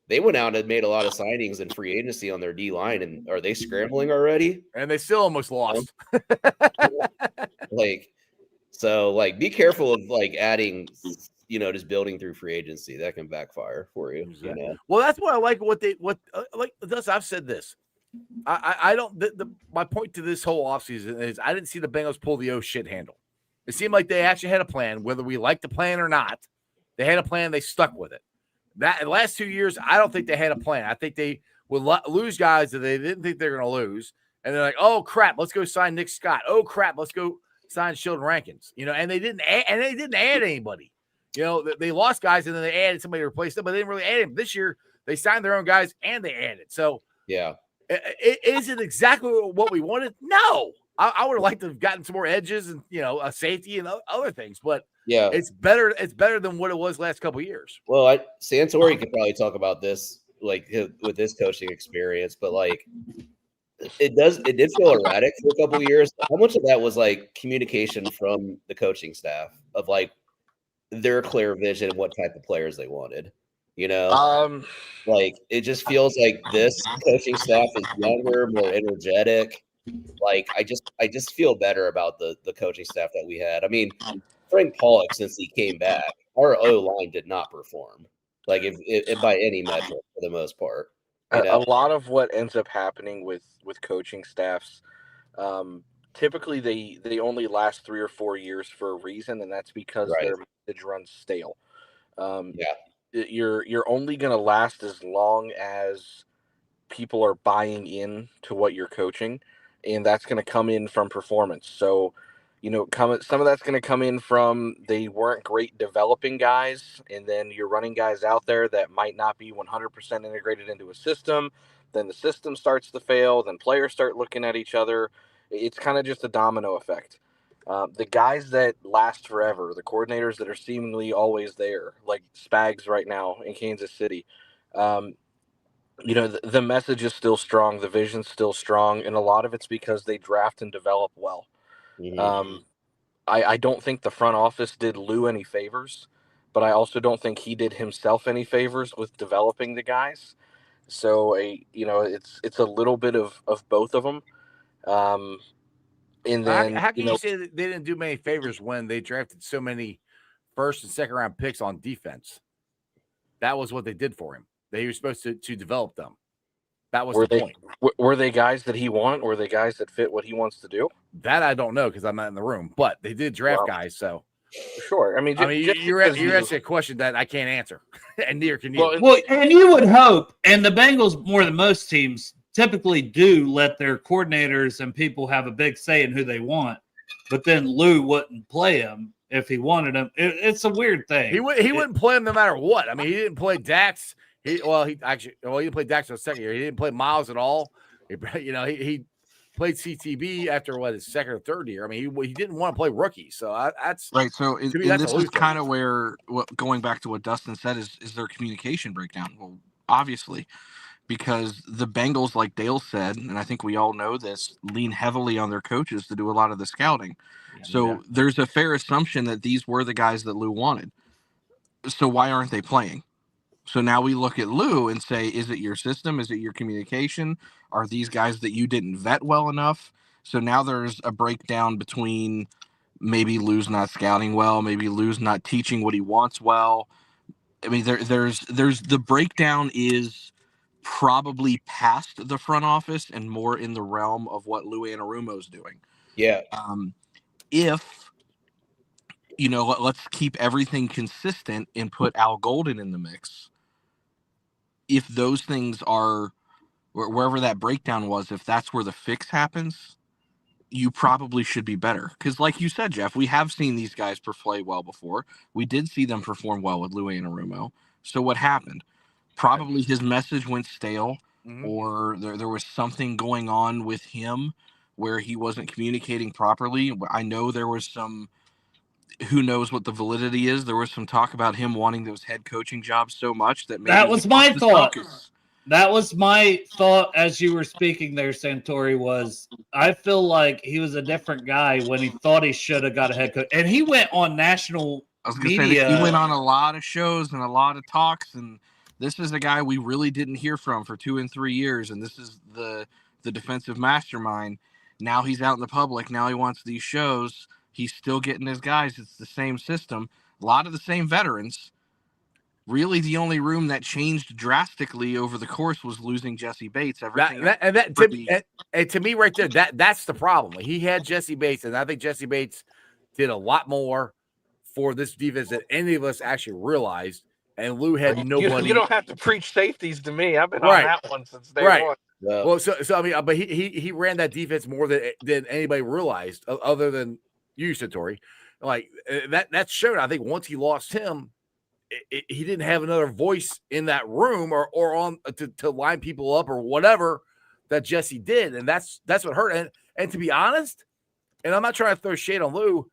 S5: they went out and made a lot of signings in free agency on their D line. And are they scrambling already?
S1: And they still almost lost.
S5: Like, be careful of like adding, just building through free agency. That can backfire for you.
S1: Exactly. Well, that's what I like. Like I've said this. I don't. My point to this whole offseason is I didn't see the Bengals pull the shit handle. It seemed like they actually had a plan, whether we like the plan or not. They had a plan. They stuck with it. That the last 2 years, I don't think they had a plan. I think they would lose guys that they didn't think they were going to lose, and they're like, "Oh crap, let's go sign Nick Scott. Oh crap, let's go sign Sheldon Rankins." And they didn't add anybody. They lost guys and then they added somebody to replace them, but they didn't really add him. This year, they signed their own guys and they added. So
S5: yeah.
S1: Is it exactly what we wanted? No. I would have liked to have gotten some more edges and a safety and other things, but
S5: yeah,
S1: it's better. It's better than what it was last couple of years.
S5: Well, Santori could probably talk about this with his coaching experience, but it did feel erratic for a couple of years. How much of that was like communication from the coaching staff of like their clear vision of what type of players they wanted? It just feels like this coaching staff is younger, more energetic. Like I just feel better about the coaching staff that we had. I mean, Frank Pollock, since he came back, our O line did not perform if by any metric for the most part.
S6: A lot of what ends up happening with coaching staffs, typically they only last 3 or 4 years for a reason, and that's because their message runs stale. You're only going to last as long as people are buying in to what you're coaching, and that's going to come in from performance. So, some of that's going to come in from they weren't great developing guys, and then you're running guys out there that might not be 100% integrated into a system. Then the system starts to fail. Then players start looking at each other. It's kind of just a domino effect. The guys that last forever, the coordinators that are seemingly always there, like Spags right now in Kansas City, the message is still strong. The vision's still strong. And a lot of it's because they draft and develop well. Mm-hmm. I don't think the front office did Lou any favors, but I also don't think he did himself any favors with developing the guys. So, it's a little bit of both of them. And then,
S1: how can you say that they didn't do many favors when they drafted so many first and second round picks on defense? That was what they did for him. They were supposed to develop them. That was the point.
S6: Were they guys that he want? Were they guys that fit what he wants to do?
S1: That I don't know because I'm not in the room. But they did draft guys. So
S6: sure. I mean,
S1: you're asking a question that I can't answer, and neither can you.
S4: Well, and you would hope, and the Bengals more than most teams typically do let their coordinators and people have a big say in who they want, but then Lou wouldn't play him if he wanted him. It's a weird thing.
S1: He wouldn't play him no matter what. I mean, he didn't play Dax. He didn't play Dax in the second year. He didn't play Miles at all. He played CTB after his second or third year. I mean, he didn't want to play rookie. So that's
S7: right. So this is kind of where going back to what Dustin said is their communication breakdown. Well, obviously, because the Bengals, like Dale said, and I think we all know this, lean heavily on their coaches to do a lot of the scouting. So there's a fair assumption that these were the guys that Lou wanted. So why aren't they playing? So now we look at Lou and say, is it your system? Is it your communication? Are these guys that you didn't vet well enough? So now there's a breakdown between maybe Lou's not scouting well, maybe Lou's not teaching what he wants well. I mean, there's the breakdown is probably past the front office and more in the realm of what Lou Anarumo's doing.
S5: Yeah.
S7: Let's keep everything consistent and put Al Golden in the mix. If those things are wherever that breakdown was, if that's where the fix happens, you probably should be better. Because like you said, Jeff, we have seen these guys play well before. We did see them perform well with Lou Anarumo. So what happened? Probably his message went stale, or there was something going on with him where he wasn't communicating properly. I know there was some, who knows what the validity is. There was some talk about him wanting those head coaching jobs so much that maybe
S4: that was my thought.
S7: Focus.
S4: That was my thought as you were speaking there, Santori, was I feel like he was a different guy when he thought he should have got a head coach. And he went on national
S7: I was going to
S4: media.
S7: say that he went on a lot of shows and a lot of talks, and this is a guy we really didn't hear from for 2 and 3 years, and this is the defensive mastermind. Now he's out in the public. Now he wants these shows. He's still getting his guys. It's the same system. A lot of the same veterans. Really, the only room that changed drastically over the course was losing Jesse Bates. Everything
S1: to me, right there, that's the problem. He had Jesse Bates, and I think Jesse Bates did a lot more for this defense than any of us actually realized. And Lou had nobody.
S6: You don't have to preach safeties to me. I've been on that one since day one.
S1: Well, so I mean, but he ran that defense more than anybody realized, other than you, Satori. Like that showed. I think once he lost him, he didn't have another voice in that room or on to line people up or whatever that Jesse did, and that's what hurt. And to be honest, and I'm not trying to throw shade on Lou,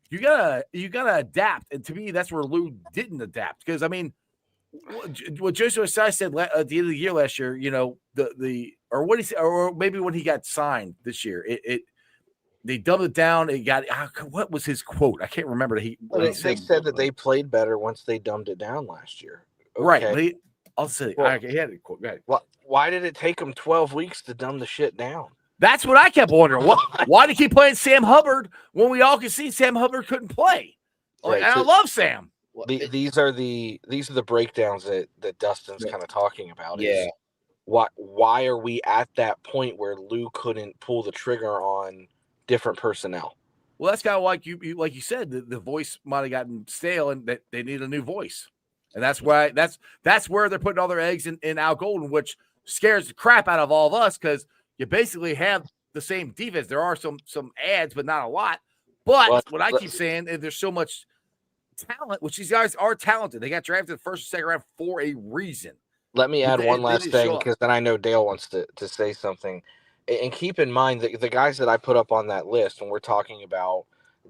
S1: you gotta adapt. And to me, that's where Lou didn't adapt, because I mean, what Joseph Asai said at the end of the year last year, you know, or what he said, or maybe when he got signed this year, they dumbed it down. It got what was his quote? I can't remember.
S6: They said that they played better once they dumbed it down last year. Okay.
S1: Right. I'll say he had a quote. Go ahead.
S6: Why did it take him 12 weeks to dumb the shit down?
S1: That's what I kept wondering. Why did he keep playing Sam Hubbard when we all could see Sam Hubbard couldn't play? Right. And I love Sam.
S6: These are the breakdowns that Dustin's kind of talking about.
S5: Yeah.
S6: Why are we at that point where Lou couldn't pull the trigger on different personnel?
S1: Well, that's kind of like you said, the voice might have gotten stale, and that they need a new voice, and that's why that's where they're putting all their eggs in Al Golden, which scares the crap out of all of us, because you basically have the same defense. There are some ads, but not a lot. But what I keep saying is there's so much talent, which these guys are talented. They got drafted the first or second round for a reason.
S6: Let me add one last thing, because then I know Dale wants to say something. And keep in mind that the guys that I put up on that list, when we're talking about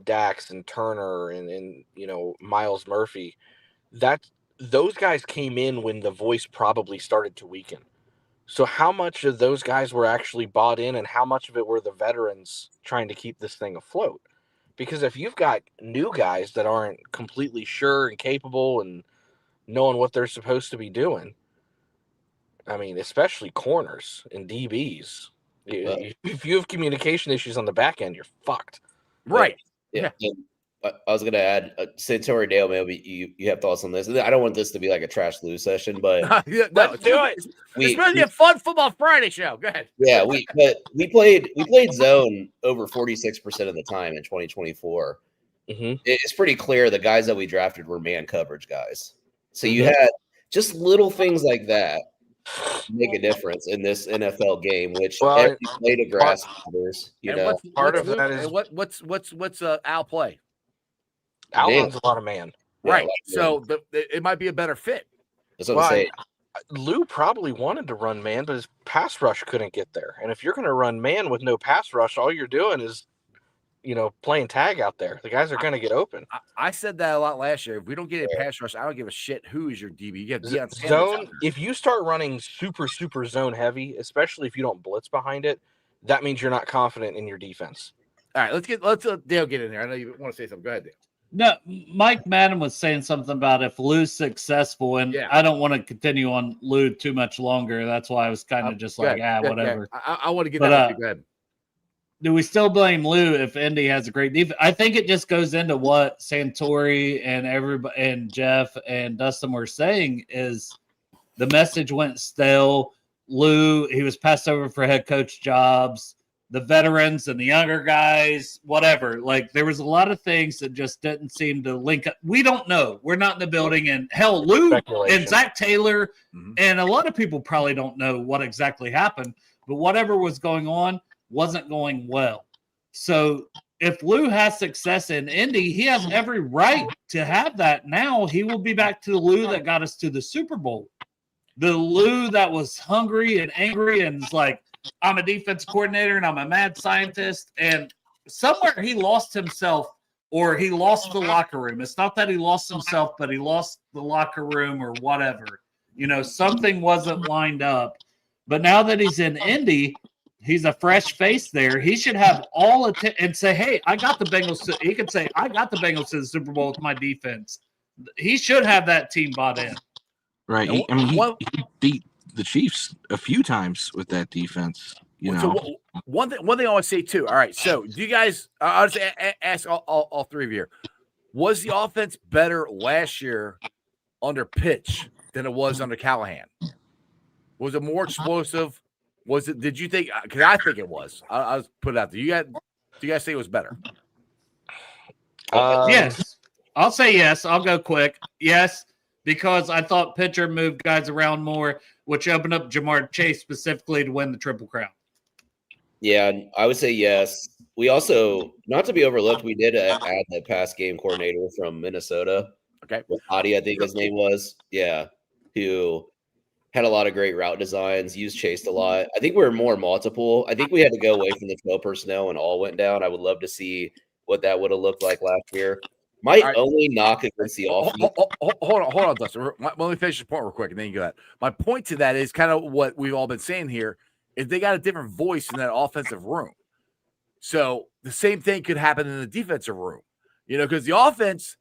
S6: Dax and Turner and you know, Miles Murphy, those guys came in when the voice probably started to weaken. So how much of those guys were actually bought in, and how much of it were the veterans trying to keep this thing afloat? Because if you've got new guys that aren't completely sure and capable and knowing what they're supposed to be doing, I mean, especially corners and DBs, if you have communication issues on the back end, you're fucked.
S1: Right.
S5: Yeah. I was going to add, Santori, Dale, maybe you have thoughts on this. I don't want this to be like a trash Lou session, but
S1: let's do it. It's supposed to be a fun Football Friday show. Go ahead.
S5: Yeah, we played zone over 46% of the time in 2024.
S6: Mm-hmm.
S5: It's pretty clear the guys that we drafted were man coverage guys. So you had just little things like that make a difference in this NFL game, which every blade of grass matters. You know,
S6: part of that is
S1: what's Al play?
S6: Al runs a lot of man,
S1: right? So it might be a better fit.
S5: That's what I'm saying.
S6: Lou probably wanted to run man, but his pass rush couldn't get there. And if you're going to run man with no pass rush, all you're doing is, you know, playing tag out there. The guys are going to get open.
S1: I said that a lot last year. If we don't get a pass rush, I don't give a shit who is your DB. You get
S6: zone. If you start running super zone heavy, especially if you don't blitz behind it, that means you're not confident in your defense.
S1: All right, let's let Dale get in there. I know you want to say something. Go ahead, Dale.
S4: No, Mike Madden was saying something about if Lou's successful, and I don't want to continue on Lou too much longer. That's why I was kind of just like, whatever.
S1: I want to get that. Go ahead.
S4: Do we still blame Lou if Indy has a great defense? I think it just goes into what Santori and everybody and Jeff and Dustin were saying is the message went stale. Lou, he was passed over for head coach jobs. The veterans and the younger guys, whatever. Like, there was a lot of things that just didn't seem to link up. We don't know. We're not in the building. And hell, Lou and Zach Taylor and a lot of people probably don't know what exactly happened. But whatever was going on wasn't going well. So if Lou has success in Indy, he has every right to have that. Now he will be back to the Lou that got us to the Super Bowl. The Lou that was hungry and angry and is like, I'm a defense coordinator and I'm a mad scientist. And somewhere he lost himself or he lost the locker room. It's not that he lost himself, but he lost the locker room or whatever. Something wasn't lined up. But now that he's in Indy, he's a fresh face there. He should have all and say, hey, I got the Bengals. He could say, I got the Bengals to the Super Bowl with my defense. He should have that team bought in.
S7: Right. He beat the Chiefs a few times with that defense.
S1: So one thing I want to say too. All right. So do you guys? I'll just ask all three of you here. Was the offense better last year under Pitch than it was under Callahan? Was it more explosive? Was it? Did you think? Because I think it was. I'll put it out there. Do you guys think it was better?
S4: Yes. I'll say yes. I'll go quick. Yes, because I thought Pitcher moved guys around more, which opened up Jamar Chase specifically to win the Triple Crown.
S5: Yeah, I would say yes. We also, not to be overlooked, we did add the pass game coordinator from Minnesota.
S1: Okay.
S5: Adi, I think his name was. Yeah. Who had a lot of great route designs, used Chase a lot. I think we were more multiple. I think we had to go away from the 12 personnel and all went down. I would love to see what that would have looked like last year. My only knock against the offense.
S1: Hold on, Dustin. Let me finish this point real quick, and then you go ahead. My point to that is kind of what we've all been saying here, is they got a different voice in that offensive room. So the same thing could happen in the defensive room, because the offense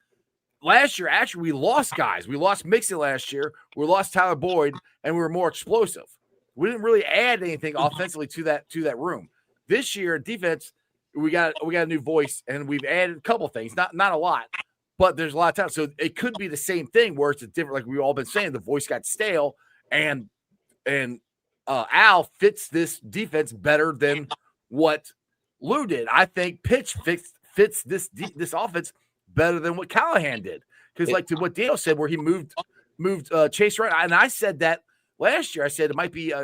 S1: last year, actually, we lost guys. We lost Mixon last year. We lost Tyler Boyd, and we were more explosive. We didn't really add anything offensively to that room. This year, defense, we got a new voice, and we've added a couple things, not a lot, but there's a lot of time. So it could be the same thing where it's a different, like we've all been saying, the voice got stale, and Al fits this defense better than what Lou did. I think Pitch fits this offense better than what Callahan did, because like to what Dale said, where he moved Chase right, and I said that last year. I said it might be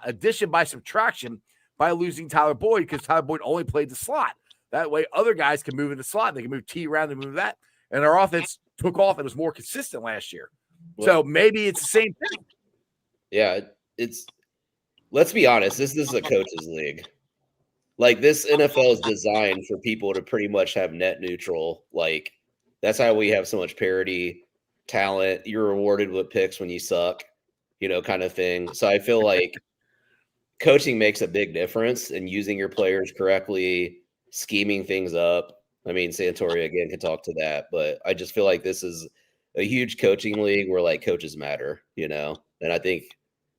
S1: addition by subtraction by losing Tyler Boyd, because Tyler Boyd only played the slot. That way, other guys can move in the slot. They can move T around and move that, and our offense took off. It was more consistent last year. So maybe it's the same thing.
S5: Yeah, let's be honest, this is a coach's league. Like, this NFL is designed for people to pretty much have net neutral. Like, that's how we have so much parity, talent. You're rewarded with picks when you suck, kind of thing. So I feel like coaching makes a big difference in using your players correctly, scheming things up. I mean, Santori again could talk to that, but I just feel like this is a huge coaching league where like coaches matter, and I think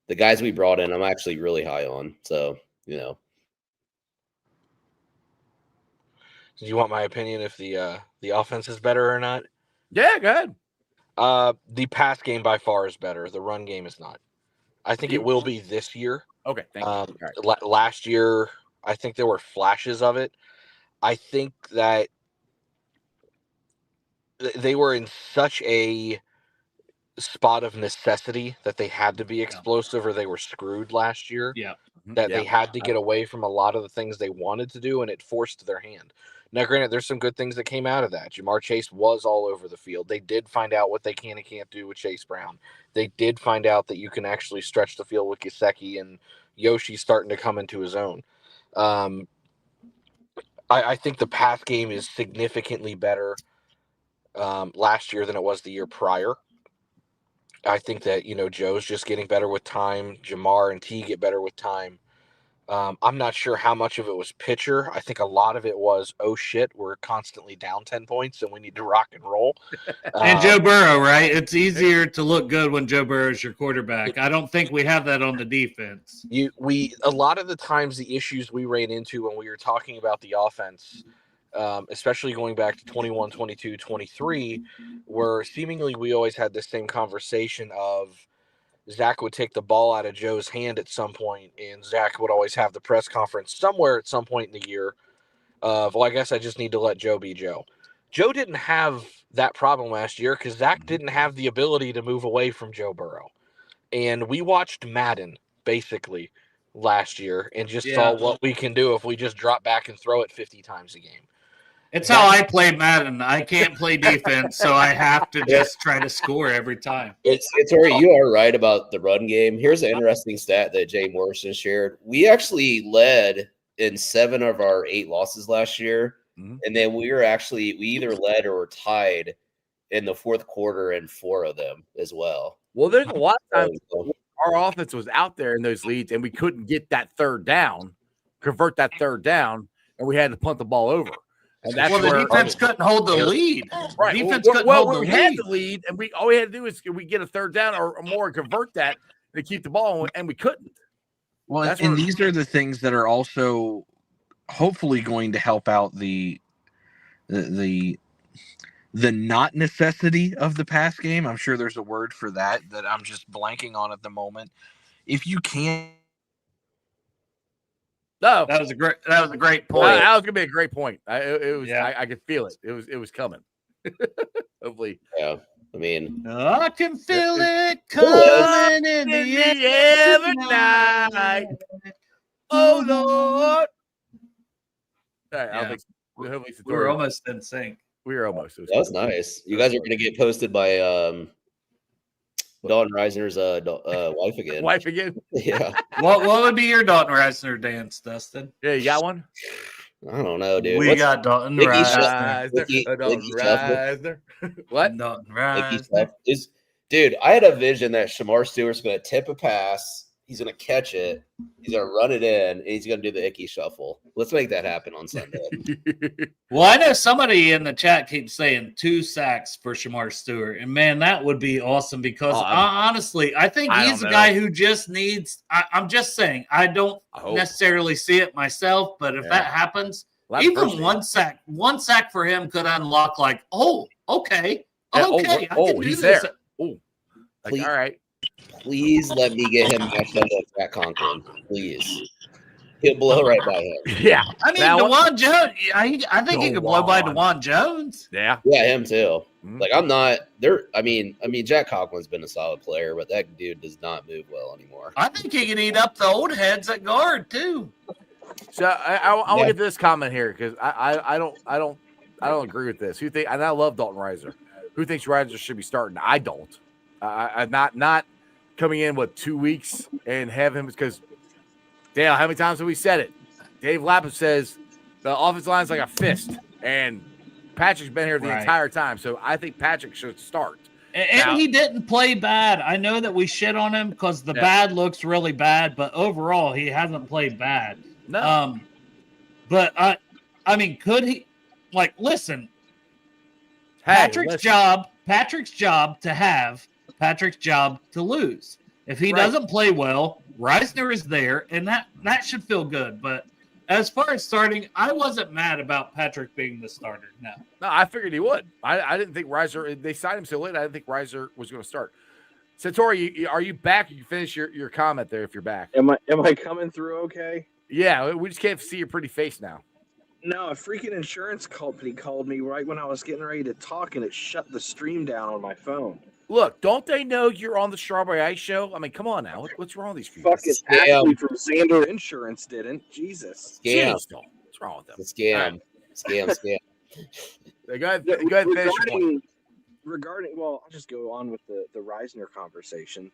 S5: the guys we brought in, I'm actually really high on. So, Do
S6: you want my opinion if the offense is better or not?
S1: Yeah, go ahead.
S6: The pass game by far is better. The run game is not. I think it will be this year.
S1: Okay, thank you.
S6: Last year, I think there were flashes of it. I think that they were in such a spot of necessity that they had to be explosive or they were screwed last year.
S4: Yeah.
S6: That they had to get away from a lot of the things they wanted to do, and it forced their hand. Now, granted, there's some good things that came out of that. Jamar Chase was all over the field. They did find out what they can and can't do with Chase Brown. They did find out that you can actually stretch the field with Gesicki, and Yoshi's starting to come into his own. I think the pass game is significantly better last year than it was the year prior. I think that, Joe's just getting better with time. Jamar and T get better with time. I'm not sure how much of it was pitcher. I think a lot of it was, oh shit, we're constantly down 10 points and we need to rock and roll.
S4: And Joe Burrow, right? It's easier to look good when Joe Burrow is your quarterback. I don't think we have that on the defense.
S6: A lot of the times the issues we ran into when we were talking about the offense, especially going back to 21, 22, 23, where seemingly we always had the same conversation of Zach would take the ball out of Joe's hand at some point, and Zach would always have the press conference somewhere at some point in the year of, well, I guess I just need to let Joe be Joe. Joe didn't have that problem last year because Zach didn't have the ability to move away from Joe Burrow. And we watched Madden, basically, last year and just saw what we can do if we just drop back and throw it 50 times a game.
S4: It's how I play Madden. I can't play defense, so I have to just try to score every time.
S5: It's where you are right about the run game. Here's an interesting stat that Jay Morrison shared. We actually led in 7 of our 8 losses last year. And then we either led or were tied in the fourth quarter in 4 of them as well.
S1: Well, there's a lot of times our offense was out there in those leads and we couldn't get that third down, convert that third down, and we had to punt the ball over. And that's
S4: the defense couldn't hold the lead.
S1: Right.
S4: Defense couldn't hold the lead.
S1: We had the lead, and all we had to do is we get a third down or more and convert that to keep the ball, and we couldn't.
S7: Well, and these are the things that are also hopefully going to help out the not necessity of the pass game. I'm sure there's a word for that I'm just blanking on at the moment. If you can.
S1: No,
S4: that was a great point.
S1: That was gonna be a great point. I could feel it. It was coming. Hopefully,
S5: yeah. I mean,
S4: I can feel it coming in the air tonight.
S1: Oh Lord! I think
S4: we're almost in sync.
S1: We were almost.
S5: That was nice. You guys are gonna get posted by Dalton Reisner's wife again.
S1: Wife again?
S5: Yeah.
S4: What would be your Dalton Reisner dance, Dustin?
S1: Yeah, you got one?
S5: I don't know, dude.
S4: We got Dalton Reisner.
S1: What?
S4: Dalton Reisner.
S5: Dude, I had a vision that Shamar Stewart's going to tip a pass. He's going to catch it. He's going to run it in, and he's going to do the icky shuffle. Let's make that happen on Sunday.
S4: Well, I know somebody in the chat keeps saying 2 sacks for Shamar Stewart, and man, that would be awesome because honestly, I think he's a guy who just needs. I'm just saying, I don't necessarily see it myself, but if that happens, even one sack for him could unlock like, okay,
S1: he's there. Oh, all right.
S5: Please let me get him matched up with Jack Conklin. Please. He'll blow right by him.
S1: Yeah.
S4: I mean, DeJuan Jones. I think he could blow by DeJuan Jones.
S1: Yeah.
S5: Yeah, him too. Like, I'm not there. I mean, Jack Conklin's been a solid player, but that dude does not move well anymore.
S4: I think he can eat up the old heads at guard too.
S1: So I want to get this comment here because I don't agree with this. And I love Dalton Reisner. Who thinks Reisner should be starting? I don't. I'm not coming in 2 weeks and have him because Dale, how many times have we said it? Dave Lapham says the offensive line's like a fist, and Patrick's been here the entire time, so I think Patrick should start.
S4: And he didn't play bad. I know that we shit on him because the bad looks really bad, but overall he hasn't played bad.
S1: No.
S4: But I mean, could he? Like, listen. Patrick's job to have. Patrick's job to lose. If he doesn't play well, Reisner is there, and that should feel good. But as far as starting, I wasn't mad about Patrick being the starter. No,
S1: I figured he would. I didn't think Reisner. They signed him so late. I didn't think Reisner was going to start. Satori, are you back? You can finish your comment there if you're back.
S6: Am I coming through okay?
S1: Yeah, we just can't see your pretty face now.
S6: No, a freaking insurance company called me right when I was getting ready to talk, and it shut the stream down on my phone.
S1: Look, don't they know you're on the Strawberry Ice Show? I mean, come on now. What's wrong with these people?
S6: Fucking Ashley from Xander Insurance didn't. Jesus.
S5: Scam.
S1: What's wrong with them?
S5: It's scam. Scam.
S1: Go ahead finish your point.
S6: Regarding, well, I'll just go on with the Reisner conversation.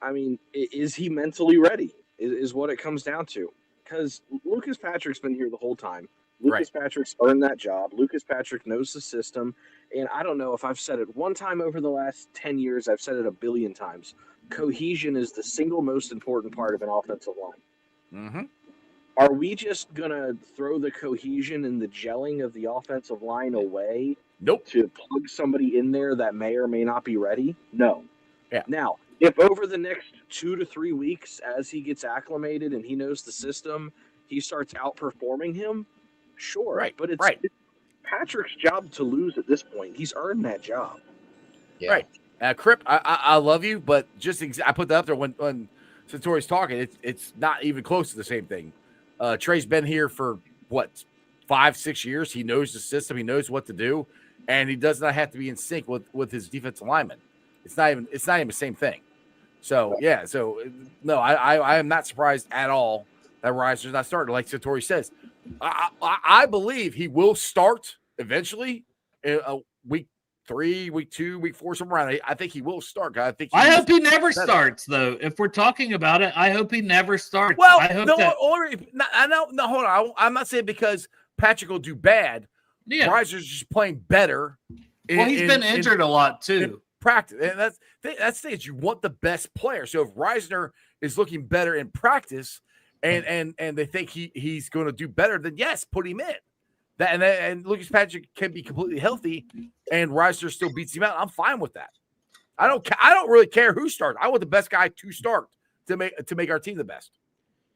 S6: I mean, is he mentally ready? Is what it comes down to. Because Lucas Patrick's been here the whole time. Lucas Patrick's earned that job. Lucas Patrick knows the system. And I don't know if I've said it one time over the last 10 years. I've said it a billion times. Cohesion is the single most important part of an offensive line.
S1: Mm-hmm.
S6: Are we just going to throw the cohesion and the gelling of the offensive line away to plug somebody in there that may or may not be ready? No.
S1: Yeah.
S6: Now, if over the next 2 to 3 weeks, as he gets acclimated and he knows the system, he starts outperforming him, sure.
S1: Right.
S6: But it's Patrick's job to lose at this point. He's earned that job.
S5: Yeah.
S1: Right. Crip, I love you, but I put that up there when Satori's talking. It's not even close to the same thing. Trey's been here for 5-6 years. He knows the system. He knows what to do, and he does not have to be in sync with his defensive lineman. It's not even the same thing. So yeah. So no, I am not surprised at all that Reisner's not starting. Like Satori says, I believe he will start eventually. Week 3, week 2, week 4, somewhere around. I think he will start. I
S4: hope he never starts, though. If we're talking about it, I hope he never starts.
S1: Well,
S4: I hope
S1: hold on. I'm not saying because Patrick will do bad.
S4: Yeah,
S1: Reiser's just playing better.
S4: He's been injured a lot too.
S1: Practice, and that's the stage. You want the best player. So if Reisner is looking better in practice, and they think he's going to do better, then yes, put him in. And Lucas Patrick can be completely healthy, and Reisner still beats him out. I'm fine with that. I don't really care who starts. I want the best guy to start to make our team the best.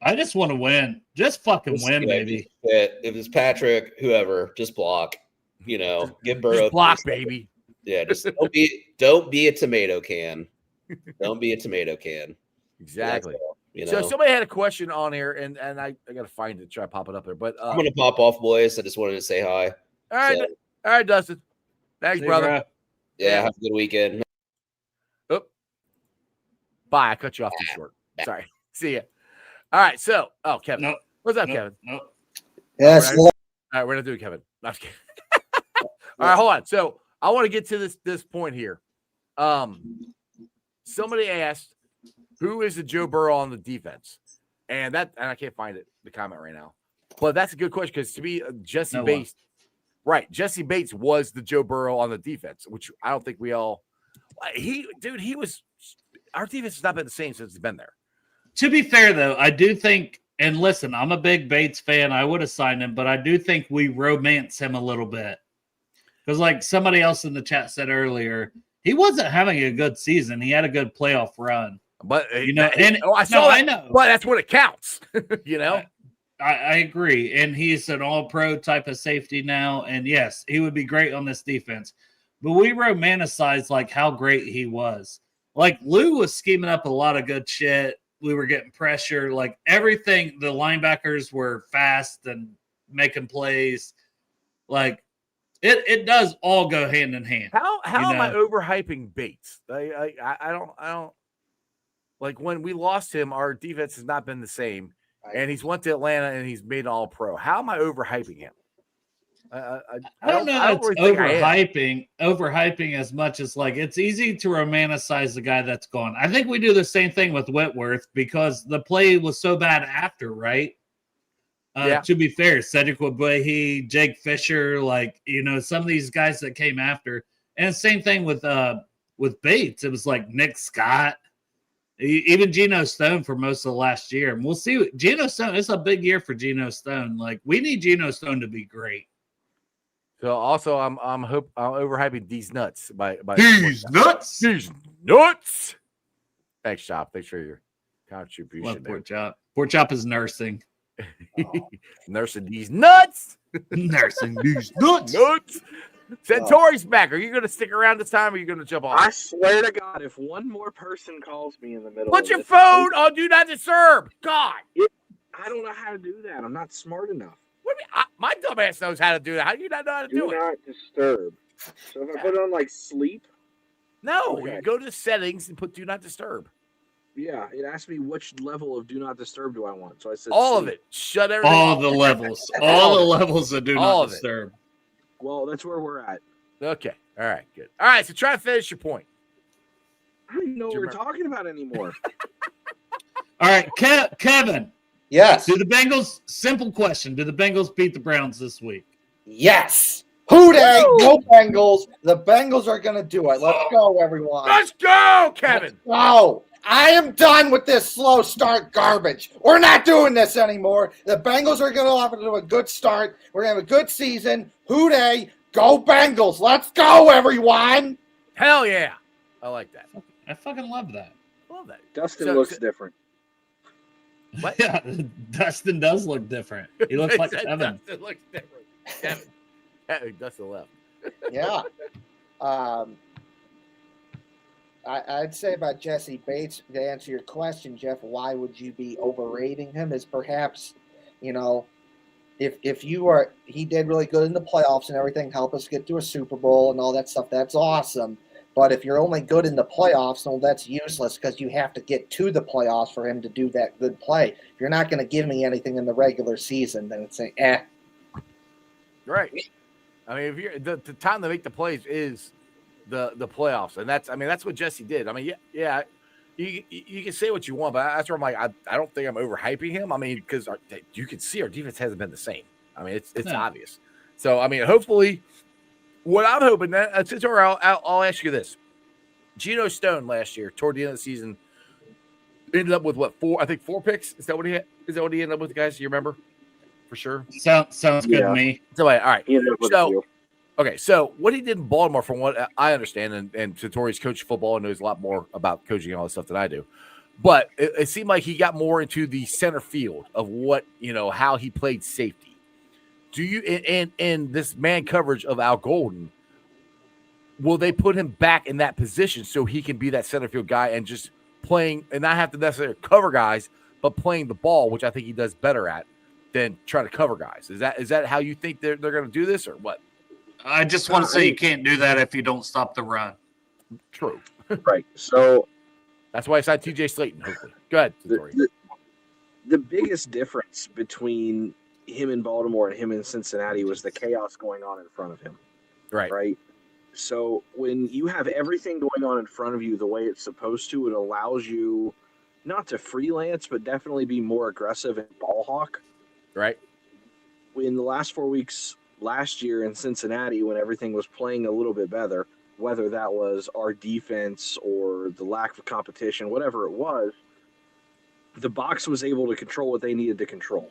S4: I just want to win. Just fucking win, baby.
S5: If it's Patrick, whoever, just block. Give Burrow
S1: just block, baby.
S5: Yeah, just don't be a tomato can. Don't be a tomato can.
S1: Exactly. So somebody had a question on here, and I got to find it, try to pop it up there. But
S5: I'm gonna pop off, boys. I just wanted to say hi.
S1: All right, Dustin. Thanks, brother.
S5: Yeah, have a good weekend.
S1: Oh, bye. I cut you off too short. Sorry. See ya. All right. So, Kevin.
S4: Nope.
S1: What's up, Kevin?
S4: Nope.
S3: Yes.
S1: All right, we're not doing Kevin. No, I'm just kidding. All right, hold on. So I want to get to this point here. Somebody asked, who is the Joe Burrow on the defense? And I can't find the comment right now. But that's a good question because to me, Jesse Bates, right? Jesse Bates was the Joe Burrow on the defense, which I don't think we all. He was. Our defense has not been the same since he's been there.
S4: To be fair, though, I do think, and listen, I'm a big Bates fan. I would have signed him, but I do think we romance him a little bit. Because like somebody else in the chat said earlier, he wasn't having a good season. He had a good playoff run.
S1: But,
S4: I know.
S1: But that's what it counts,
S4: I agree. And he's an all-pro type of safety now. And yes, he would be great on this defense. But we romanticize like how great he was. Like Lou was scheming up a lot of good shit. We were getting pressure. Like everything, the linebackers were fast and making plays. Like it does all go hand in hand.
S1: How am I overhyping Bates? I don't like when we lost him, our defense has not been the same. And he's went to Atlanta and he's made all pro. How am I overhyping him?
S4: I don't know. It's really overhyping as much as like it's easy to romanticize the guy that's gone. I think we do the same thing with Whitworth because the play was so bad after, right? To be fair, Cedric Wabwehi, Jake Fisher, some of these guys that came after, and same thing with Bates. It was like Nick Scott, even Geno Stone for most of the last year. And we'll see. Geno Stone, it's a big year for Geno Stone. Like we need Geno Stone to be great.
S1: So also, I'm overhyping these nuts by
S4: these nuts.
S1: Thanks, Chop. Thanks for your contribution.
S4: Love Pork Chop. Pork Chop is nursing.
S1: Nursing these nuts.
S4: Nursing these nuts.
S1: Centauri's back. Are you going to stick around this time or are you going to jump off?
S6: I swear to God, if one more person calls me in the middle
S1: put your phone on Do Not Disturb. God.
S6: I don't know how to do that. I'm not smart enough.
S1: What do you mean? My dumbass knows how to do that. How do you not know how to do it?
S6: Do not disturb. So if I put it on sleep?
S1: No. Okay. You go to settings and put Do Not Disturb.
S6: Yeah, it asked me which level of Do Not Disturb do I want. So I said
S1: all
S6: sleep.
S1: of it. Shut everything
S4: all
S1: off.
S4: The levels. All the levels of Do Not Disturb.
S6: Well, that's where we're at.
S1: Okay. All right, good. All right, so try to finish your point.
S6: I don't even know what we're talking about anymore.
S4: All right, Kevin.
S3: Yes.
S4: Simple question. Do the Bengals beat the Browns this week?
S3: Yes. Who Dey? Go Bengals. The Bengals are going to do it. Let's go, everyone.
S1: Let's go, Kevin.
S3: Let's go. I am done with this slow start garbage. We're not doing this anymore. The Bengals are going to have to do a good start. We're going to have a good season. Who Dey? Go Bengals. Let's go, everyone.
S1: Hell yeah. I like that.
S4: I fucking love that.
S1: Love that.
S6: Dustin looks different.
S1: What?
S4: Yeah, Dustin does look different. He looks like Kevin.
S1: Dustin looks different. Kevin. Dustin left.
S3: Yeah. I'd say about Jesse Bates, to answer your question, Jeff, why would you be overrating him? Is perhaps, if you are, he did really good in the playoffs and everything, help us get to a Super Bowl and all that stuff. That's awesome.
S8: But if you're only good in the playoffs, well, that's useless because you have to get to the playoffs for him to do that good play. If you're not going to give me anything in the regular season, then it's
S1: Right. I mean, if you're the time to make the plays is the playoffs, and that's what Jesse did. I mean, yeah. You can say what you want, but that's where I'm like, I don't think I'm overhyping him. I mean, because you can see our defense hasn't been the same. I mean, it's obvious. So, I mean, hopefully, what I'm hoping that since I'll ask you this: Geno Stone last year, toward the end of the season, ended up with what, 4 picks? Is that what he had? Is that what he ended up with, guys? Do you remember for sure?
S4: Sounds good to me.
S1: So, all right.
S6: He ended up with
S1: So, okay, so what he did in Baltimore, from what I understand, and Satori's coached football and knows a lot more about coaching and all this stuff than I do, but it seemed like he got more into the center field of what, how he played safety. Do you, in this man coverage of Al Golden, will they put him back in that position so he can be that center field guy and just playing and not have to necessarily cover guys, but playing the ball, which I think he does better at than trying to cover guys? Is that how you think they're going to do this, or what?
S4: I just want to say you can't do that if you don't stop the run.
S1: True.
S6: Right. So
S1: that's why I signed TJ Slayton, hopefully. Go ahead, Satori.
S6: The biggest difference between him in Baltimore and him in Cincinnati was the chaos going on in front of him. Right. So when you have everything going on in front of you the way it's supposed to, it allows you not to freelance, but definitely be more aggressive and ball hawk.
S1: Right.
S6: In the last 4 weeks last year in Cincinnati, when everything was playing a little bit better, whether that was our defense or the lack of competition, whatever it was, the box was able to control what they needed to control.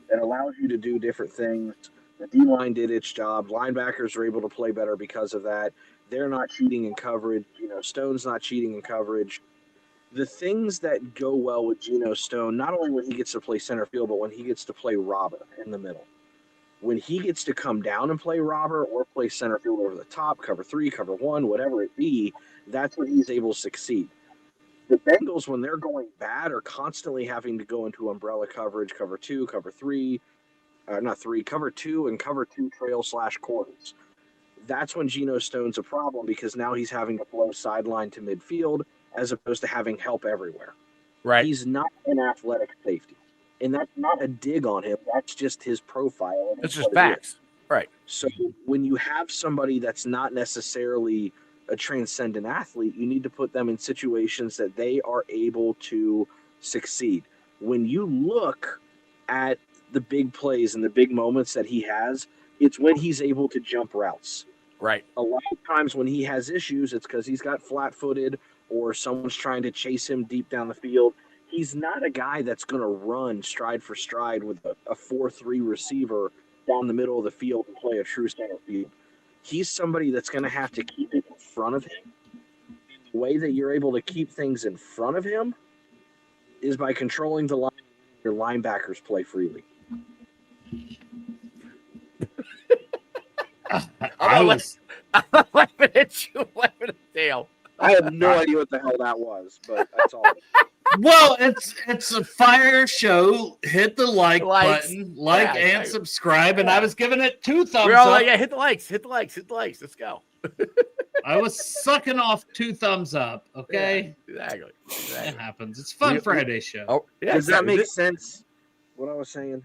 S6: It allows you to do different things. The D-line did its job. Linebackers are able to play better because of that. They're not cheating in coverage. Stone's not cheating in coverage. The things that go well with Geno Stone, not only when he gets to play center field, but when he gets to play robber in the middle. When he gets to come down and play robber or play center field over the top, cover 3, cover 1, whatever it be, that's when he's able to succeed. The Bengals, when they're going bad, are constantly having to go into umbrella coverage, cover 2, cover 3, cover 2, and cover 2 trail/quarters. That's when Geno Stone's a problem, because now he's having to flow sideline to midfield as opposed to having help everywhere.
S1: Right.
S6: He's not an athletic safety. And that's not a dig on him. That's just his profile.
S1: It's just facts. Right.
S6: So when you have somebody that's not necessarily a transcendent athlete, you need to put them in situations that they are able to succeed. When you look at the big plays and the big moments that he has, it's when he's able to jump routes.
S1: Right.
S6: A lot of times when he has issues, it's because he's got flat-footed or someone's trying to chase him deep down the field. He's not a guy that's going to run stride for stride with a 4-3 receiver down the middle of the field and play a true center field. He's somebody that's going to have to keep it in front of him. The way that you're able to keep things in front of him is by controlling the line. Your linebackers play freely.
S1: I'm laughing at you, laughing at Dale.
S6: I have no idea what the hell that was, but that's all.
S4: Well, it's a fire show. Hit the like button, and subscribe. And I was giving it 2 thumbs
S1: We're all
S4: up.
S1: like, yeah, hit the likes. Let's go.
S4: I was sucking off 2 thumbs up. Okay,
S1: Exactly.
S4: It happens. It's fun Friday show.
S1: Oh, yeah,
S6: Does that make sense? What I was saying?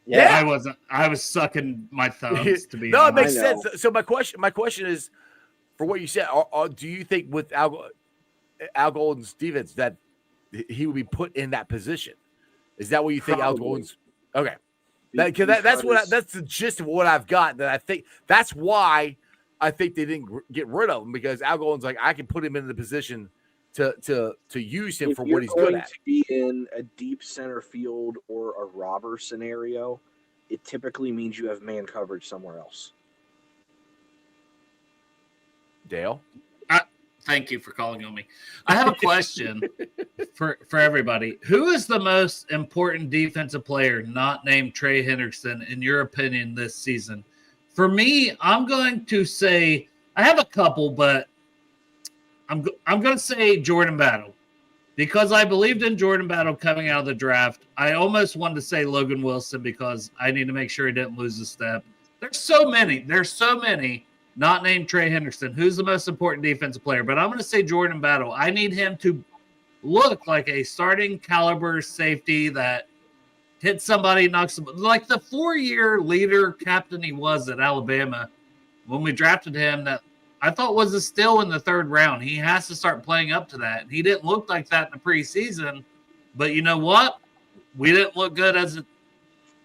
S1: Yeah.
S4: I wasn't. I was sucking my thumbs to be
S1: No, it
S4: honest.
S1: makes sense. So my question is, for what you said, do you think with Al Golden's defense that he would be put in that position? Is that what you think? Al Golden's okay? That's the gist of what I've got. That I think that's why I think they didn't get rid of him, because Al Golden's like, I can put him in the position to use him for what he's good at.
S6: If you're going to be in a deep center field or a robber scenario, it typically means you have man coverage somewhere else.
S1: Dale?
S4: Thank you for calling on me. I have a question for everybody. Who is the most important defensive player not named Trey Hendrickson, in your opinion, this season? For me, I'm going to say I have a couple, but I'm going to say Jordan Battle, because I believed in Jordan Battle coming out of the draft. I almost wanted to say Logan Wilson, because I need to make sure he didn't lose a step. There's so many not named Trey Henderson, who's the most important defensive player, but I'm going to say Jordan Battle. I need him to look like a starting caliber safety that hits somebody, knocks them, like the 4-year leader captain he was at Alabama when we drafted him, that I thought was a steal in the 3rd round. He has to start playing up to that. He didn't look like that in the preseason, but you know what? We didn't look good as a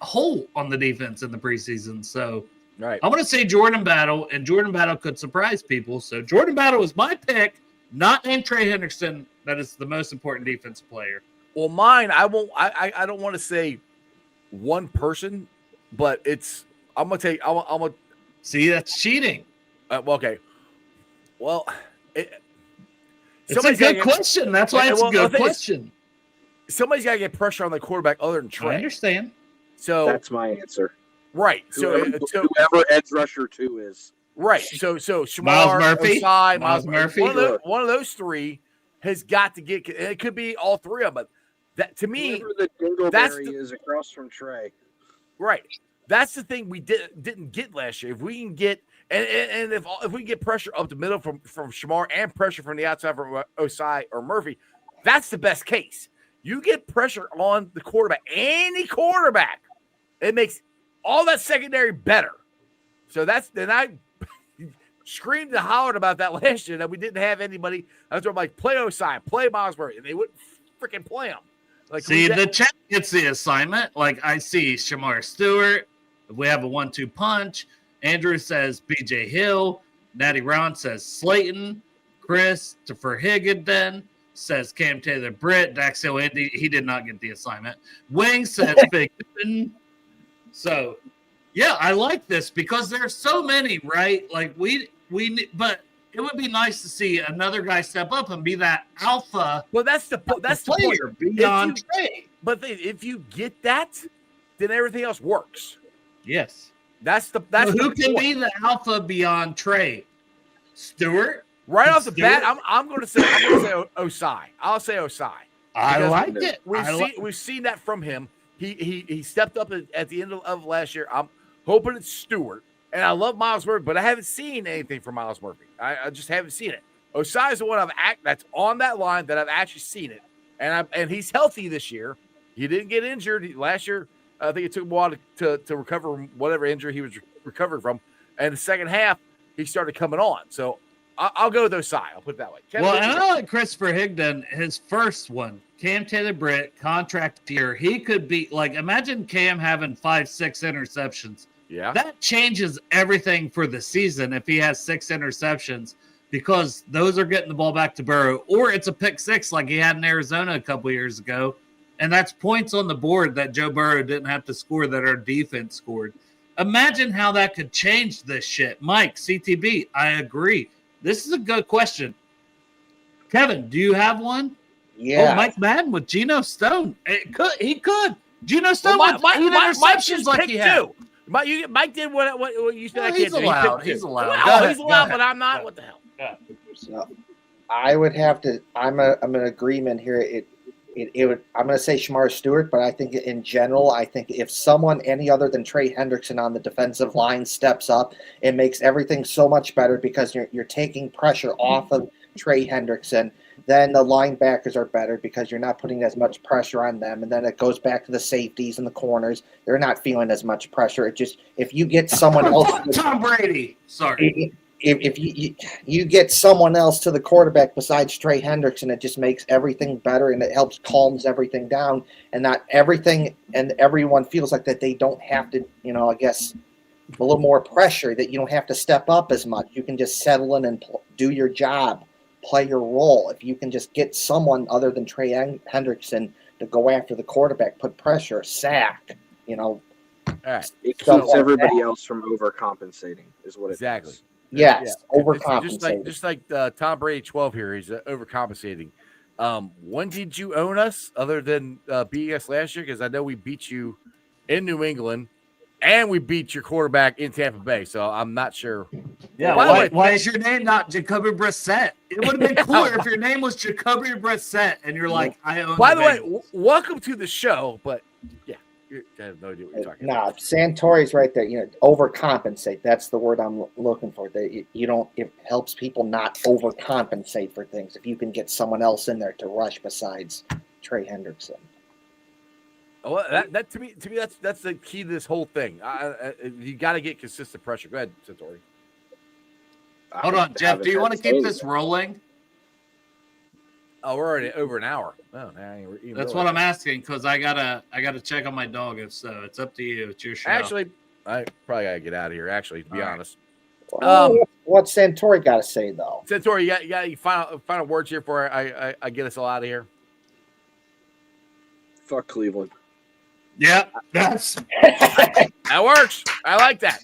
S4: whole on the defense in the preseason. So
S1: Right.
S4: I'm going to say Jordan Battle, and Jordan Battle could surprise people. So Jordan Battle is my pick, not named Trey Henderson. That is the most important defensive player.
S1: Well, mine, I don't want to say one person, but I'm going to take, I'm going to.
S4: See, that's cheating.
S1: Okay. Well,
S4: it's a good question. That's why it's a good question.
S1: Somebody's got to get pressure on the quarterback other than Trey.
S4: I understand.
S1: So
S6: That's my answer.
S1: right.
S6: Whoever edge rusher 2 is.
S1: Right. So Shamar,
S4: Miles Murphy,
S1: Osai,
S4: Miles Murphy.
S1: One of those 3 has got to get. And it could be all 3 of them. But that to me,
S6: Whoever the Dingleberry is across from Trey.
S1: Right. That's the thing we didn't get last year. If we can get and if we can get pressure up the middle from Shamar and pressure from the outside from Osai or Murphy, that's the best case. You get pressure on the quarterback, any quarterback, it makes all that secondary better. So then I screamed and hollered about that last year that we didn't have anybody. I was like, play Osai, play Miles Murray, and they wouldn't freaking play him. Like,
S4: see, the chat gets the assignment. Like, I see Shamar Stewart. If we have a 1-2 punch, Andrew says BJ Hill. Natty Ron says Slayton. Christopher Higgins says Cam Taylor Britt. Dax Hill Indy. He did not get the assignment. Wing says Big. So, yeah, I like this because there's so many, right? Like, but it would be nice to see another guy step up and be that alpha.
S1: Well, that's the
S4: player
S1: point.
S4: Beyond Trey.
S1: But if you get that, then everything else works.
S4: Yes.
S1: That's
S4: who can be the alpha beyond Trey? Stewart?
S1: Right off the bat, I'm going to say Osai. I'll say Osai.
S4: I like it.
S1: We've seen that from him. He stepped up at the end of last year. I'm hoping it's Stewart. And I love Miles Murphy, but I haven't seen anything from Miles Murphy. I just haven't seen it. Osai is the one that's on that line that I've actually seen it. And he's healthy this year. He didn't get injured last year. I think it took him a while to recover from whatever injury he was recovering from. And the second half, he started coming on. So I'll go with Osai. I'll put it that way.
S4: And I like Christopher Higdon, his first one, Cam Taylor Britt, contract year. He could be like, imagine Cam having 5-6 interceptions.
S1: Yeah.
S4: That changes everything for the season if he has 6 interceptions because those are getting the ball back to Burrow, or it's a pick 6 like he had in Arizona a couple years ago. And that's points on the board that Joe Burrow didn't have to score that our defense scored. Imagine how that could change this shit. Mike, CTB, I agree. This is a good question. Kevin, do you have one?
S8: Yeah.
S4: Oh, Mike Madden with Geno Stone. He could. Geno Stone with 8 interceptions like he had.
S1: Mike did what you said.
S4: Well,
S1: I can't
S4: he's
S1: do.
S4: allowed. He's allowed.
S1: Well, he's allowed, but I'm not. What the hell?
S8: So I would have to. I'm in agreement here. I'm going to say Shamar Stewart, but I think in general, I think if someone any other than Trey Hendrickson on the defensive line steps up, it makes everything so much better because you're taking pressure off of Trey Hendrickson. Then the linebackers are better because you're not putting as much pressure on them. And then it goes back to the safeties and the corners. They're not feeling as much pressure. It just, if you get someone else.
S4: Tom Brady. Sorry.
S8: If you get someone else to the quarterback besides Trey Hendrickson, it just makes everything better and it helps calms everything down. And not everything and everyone feels like that they don't have to, I guess, a little more pressure, that you don't have to step up as much. You can just settle in and do your job. Play your role. If you can just get someone other than Trey Hendrickson to go after the quarterback, put pressure, sack,
S1: All right.
S6: It keeps everybody else from overcompensating, is what it
S8: is. Yes, overcompensating.
S1: Just like Tom Brady 12 here, he's overcompensating. When did you own us other than beating us last year? Because I know we beat you in New England and we beat your quarterback in Tampa Bay. So I'm not sure.
S4: Yeah, why is your name not Jacoby Brissett? It would have been cooler if your name was Jacoby Brissett and you're like, I own.
S1: By the way, welcome to the show. But yeah, I have no idea what you're talking
S8: Nah,
S1: about.
S8: Santori's right there. Overcompensate. That's the word I'm looking for. You don't. It helps people not overcompensate for things. If you can get someone else in there to rush besides Trey Hendrickson.
S1: Oh, that to me that's the key to this whole thing. You got to get consistent pressure. Go ahead, Santori.
S4: Hold on, Jeff. Do you want to keep this rolling?
S1: Oh, we're already over an hour. Oh,
S4: that's what I'm asking because I gotta check on my dog. If so, it's up to you. It's your show.
S1: Actually, I probably gotta get out of here. Actually, to be honest.
S8: What's Santori got to say though?
S1: Santori, you got any final words here before I get us all out of here?
S9: Fuck Cleveland.
S4: Yeah, that
S1: works. I like that.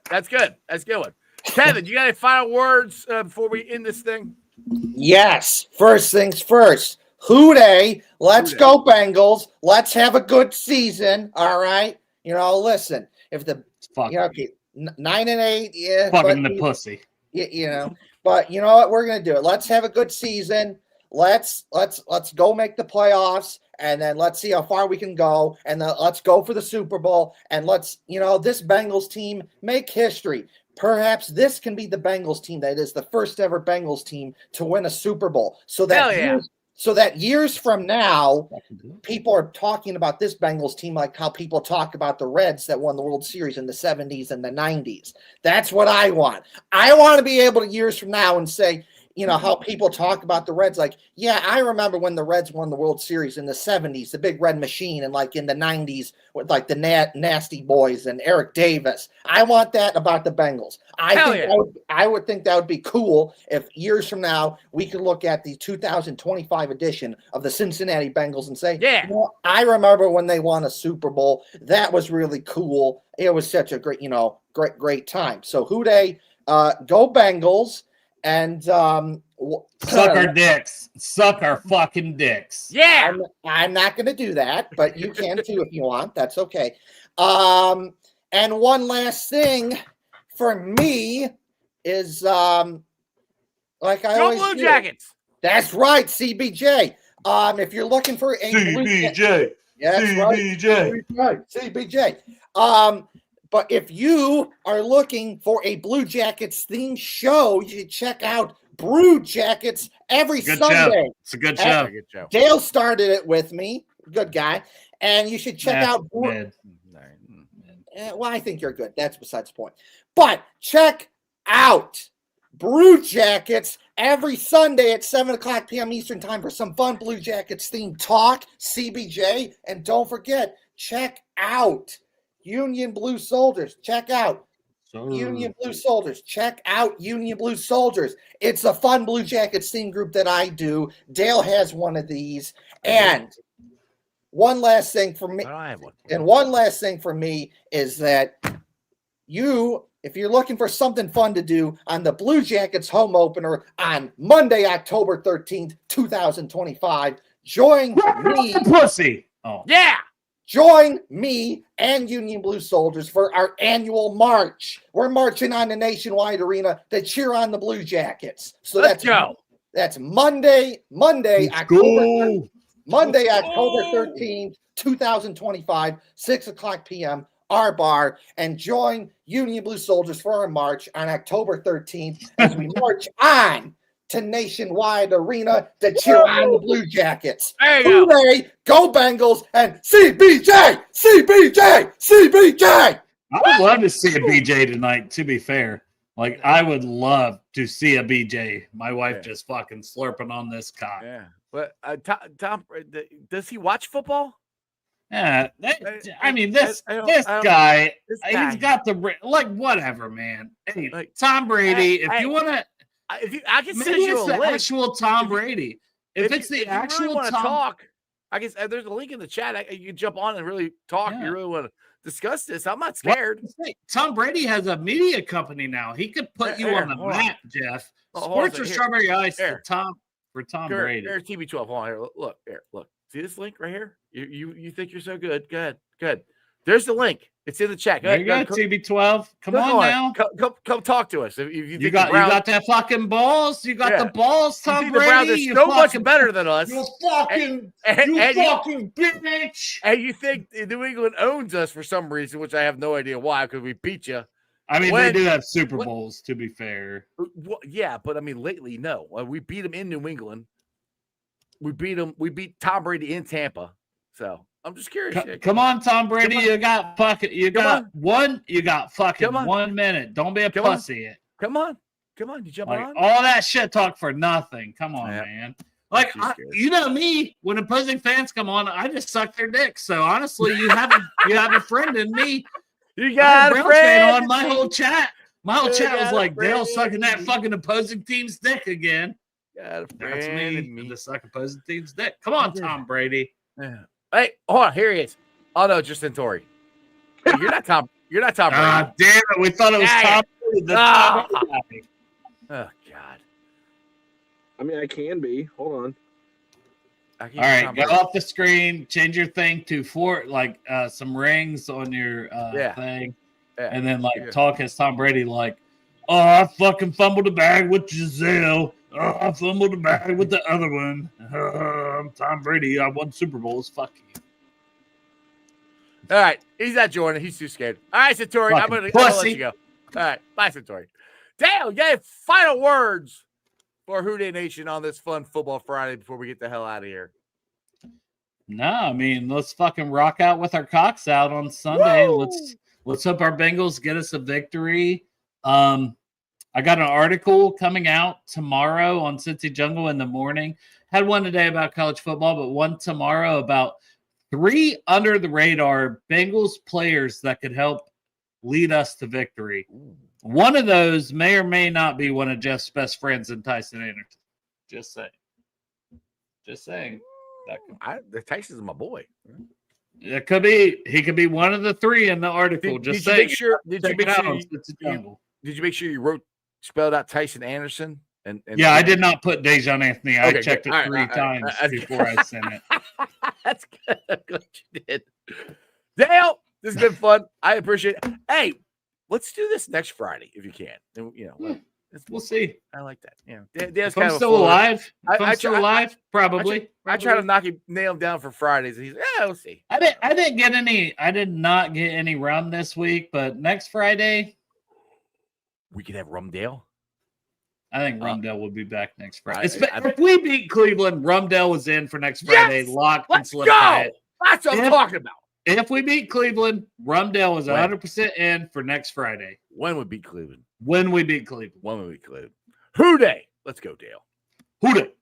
S1: That's good. That's a good one. Kevin, you got any final words before we end this thing?
S8: Yes. First things first. Who Dey? Let's go Bengals. Let's have a good season. All right. Listen. If the 9-8, yeah,
S4: fucking the pussy.
S8: But you know what? We're gonna do it. Let's have a good season. Let's go make the playoffs, and then let's see how far we can go, and then let's go for the Super Bowl, and let's this Bengals team make history. Perhaps this can be the Bengals team that is the first ever Bengals team to win a Super Bowl. So that years from now, people are talking about this Bengals team like how people talk about the Reds that won the World Series in the 70s and the 90s. That's what I want. I want to be able to years from now and say, how people talk about the Reds, like, yeah, I remember when the Reds won the World Series in the 70s, the Big Red Machine, and like in the 90s with like the Nasty Boys and Eric Davis. I want that about the Bengals. I would think that would be cool if years from now we could look at the 2025 edition of the Cincinnati Bengals and say, I remember when they won a Super Bowl. That was really cool. It was such a great, great time. So Who Dey, go Bengals. And
S4: suck our dicks. Suck our fucking dicks.
S1: Yeah.
S8: I'm not going to do that, but you can too if you want. That's okay. And one last thing for me is like I always
S1: Blue
S8: do.
S1: Jackets.
S8: That's right, CBJ. If you're looking for a
S1: CBJ.
S8: CBJ. But if you are looking for a Blue Jackets themed show, you should check out Brew Jackets every Sunday.
S4: It's a good show.
S8: Dale started it with me. Good guy. And you should check out. Well, I think you're good. That's besides the point. But check out Brew Jackets every Sunday at 7:00 p.m. Eastern Time for some fun Blue Jackets themed talk, CBJ. And don't forget, check out Union Blue Soldiers. Check out Union Blue Soldiers. Check out Union Blue Soldiers. It's a fun Blue Jackets theme group that I do. Dale has one of these. And one last thing for me. And one last thing for me is that if you're looking for something fun to do on the Blue Jackets home opener on Monday, October 13th, 2025, join me.
S4: Pussy. Oh.
S1: Yeah.
S8: Join me and Union Blue Soldiers for our annual march. We're marching on the nationwide arena to cheer on the Blue Jackets. So
S1: let's go.
S8: That's Monday, October 13th, 2025, 6:00 p.m. Our bar, and join Union Blue Soldiers for our march on October 13th as we march on to Nationwide Arena to cheer on the Blue Jackets.
S1: There you go.
S8: Go Bengals, and CBJ.
S4: I would love to see a BJ tonight, to be fair. Like, I would love to see a BJ. My wife just fucking slurping on this cock.
S1: Yeah. But Tom, does he watch football?
S4: Yeah. This guy, he's got the, like, whatever, man. Hey, like, Tom Brady, if you want to,
S1: I can send
S4: maybe
S1: you
S4: it's
S1: a
S4: the
S1: link.
S4: Actual Tom Brady. If it's the actual
S1: really want to
S4: Tom,
S1: talk, I guess there's a link in the chat. You can jump on and really talk.
S4: Yeah.
S1: You really want to discuss this? I'm not scared.
S4: Tom Brady has a media company now. He could put you on the map, Jeff. Sports or Strawberry Ice for Tom Brady.
S1: Here's TB12. Hold on here. Look. See this link right here? You think you're so good? Good. There's the link. It's in the chat.
S4: There you go, TB12. Come on now.
S1: Come talk to us. If you think
S4: got that fucking balls. You got the balls, Tom Brady.
S1: The Browns are so much better than us.
S4: You fucking bitch.
S1: And you think New England owns us for some reason, which I have no idea why, because we beat you.
S4: I mean, they do have Super Bowls, to be fair.
S1: Well, yeah, but I mean, lately, no. We beat them in New England. We beat them. We beat Tom Brady in Tampa. So I'm just curious.
S4: Come on, Tom Brady. You got fucking 1 minute. Don't be a pussy.
S1: Come on. You jump on.
S4: All that shit talk for nothing. Come on, man. Like, you know me, when opposing fans come on, I just suck their dick. So honestly, you have a friend in me.
S1: You got a friend
S4: on my whole chat. My whole chat was like, Dale sucking that fucking opposing team's dick again.
S1: That's
S4: me. The suck opposing team's dick. Come on, Tom Brady.
S1: Yeah. Hey, hold on. Here he is. Oh no, Justin Torrey. You're not Tom. You're not Tom Brady.
S4: Ah, damn it. We thought it was Tom Brady.
S1: Oh God.
S6: I mean, I can be. Hold on.
S4: All right, go off the screen. Change your thing to some rings on your thing, and then talk as Tom Brady. Like, oh, I fucking fumbled the bag with Giselle. Oh, I fumbled the bag with the other one. I'm Tom Brady. I won Super Bowls. Fuck you.
S1: All right, he's not joining. He's too scared. All right, Satori, I'm gonna let you go. All right, bye, Satori. Dale, final words for Who Dey Nation on this fun football Friday before we get the hell out of here.
S4: No, I mean, let's fucking rock out with our cocks out on Sunday. Woo! Let's hope our Bengals get us a victory. I got an article coming out tomorrow on Cincy Jungle in the morning. Had one today about college football, but one tomorrow about 3 under the radar Bengals players that could help lead us to victory. One of those may or may not be one of Jeff's best friends in Tyson Anderson. Just saying.
S1: Tyson's my boy.
S4: It could be. He could be one of the 3 in the article. Did you make sure
S1: you spelled out Tyson Anderson? And
S4: yeah, I did not put Dejon Anthony. I checked it 3 times before I sent it.
S1: That's good. I'm glad you did. Dale, this has been fun. I appreciate it. Hey, let's do this next Friday if you can.
S4: We'll see.
S1: I like that. Dale's
S4: if I'm still alive. Probably.
S1: I try to nail him down for Fridays, and he's like, we'll see.
S4: I did not get any rum this week, but next Friday
S1: we could have Rumdale.
S4: I think Rumdale will be back next Friday. If we beat Cleveland, Rumdale was in for next Friday. Locked and solidified.
S1: That's what I'm talking about.
S4: If we beat Cleveland, Rumdale was 100% in for next Friday.
S1: When we beat Cleveland.
S4: When we beat Cleveland.
S1: Who Dey? Let's go, Dale.
S4: Who Dey?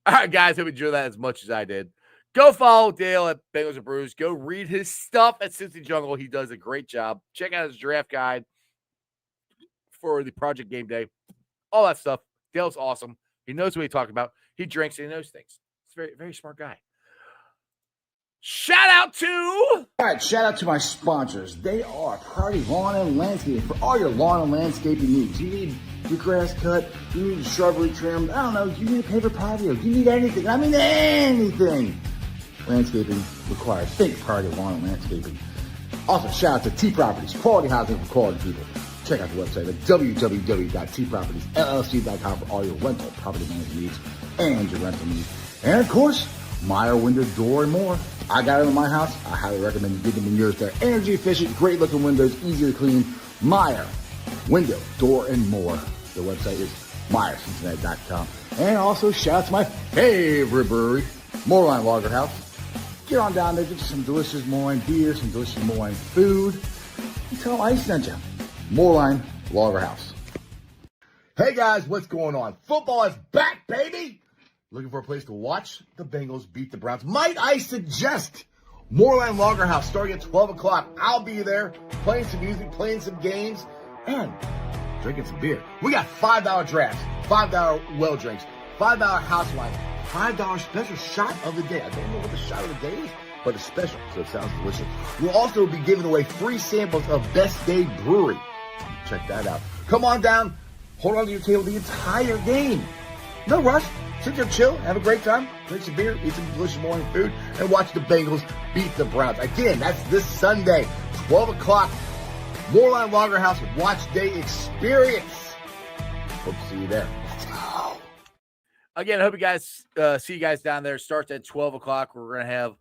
S1: All right, guys. Hope you enjoyed that as much as I did. Go follow Dale at Bengals Brews. Go read his stuff at Cincy Jungle. He does a great job. Check out his draft guide for the Project Game Day. All that stuff. Dale's awesome. He knows what he's talking about. He drinks and he knows things. He's a very, very smart guy. Shout out to
S3: my sponsors. They are Priority Lawn and Landscaping for all your lawn and landscaping needs. You need your grass cut, you need your shrubbery trimmed, I don't know, you need a paper patio, you need anything. I mean anything. Landscaping required. Think Priority Lawn and Landscaping. Also, shout out to T Properties, quality housing for quality people. Check out the website at www.tpropertiesllc.com for all your rental property management needs and your rental needs. And of course, Meyer Window, Door, and more. I got it in my house. I highly recommend you get them in yours. They're energy efficient, great looking windows, easy to clean. Meyer Window, Door, and more. The website is MeyerCincinnati.com. And also shout out to my favorite brewery, Moorline Lager House. Get on down there, get you some delicious Moorline beer, some delicious Moorline food. And tell them I sent you. Moorline Lager House. Hey guys, what's going on? Football is back, baby! Looking for a place to watch the Bengals beat the Browns? Might I suggest Moorline Lager House starting at 12 o'clock? I'll be there playing some music, playing some games, and drinking some beer. We got $5 drafts, $5 well drinks, $5 house wine, $5 special shot of the day. I don't know what the shot of the day is, but it's special, so it sounds delicious. We'll also be giving away free samples of Best Day Brewery. Check that out. Come on down. Hold on to your table the entire game. No rush. sit there, chill, have a great time, drink some beer, eat some delicious morning food, and watch the Bengals beat the Browns. Again, that's this Sunday, 12 o'clock, Moreline Lager House Watch Day Experience. Hope to see you there. Let's go.
S1: Again, I hope you guys see you guys down there. Starts at 12 o'clock. We're going to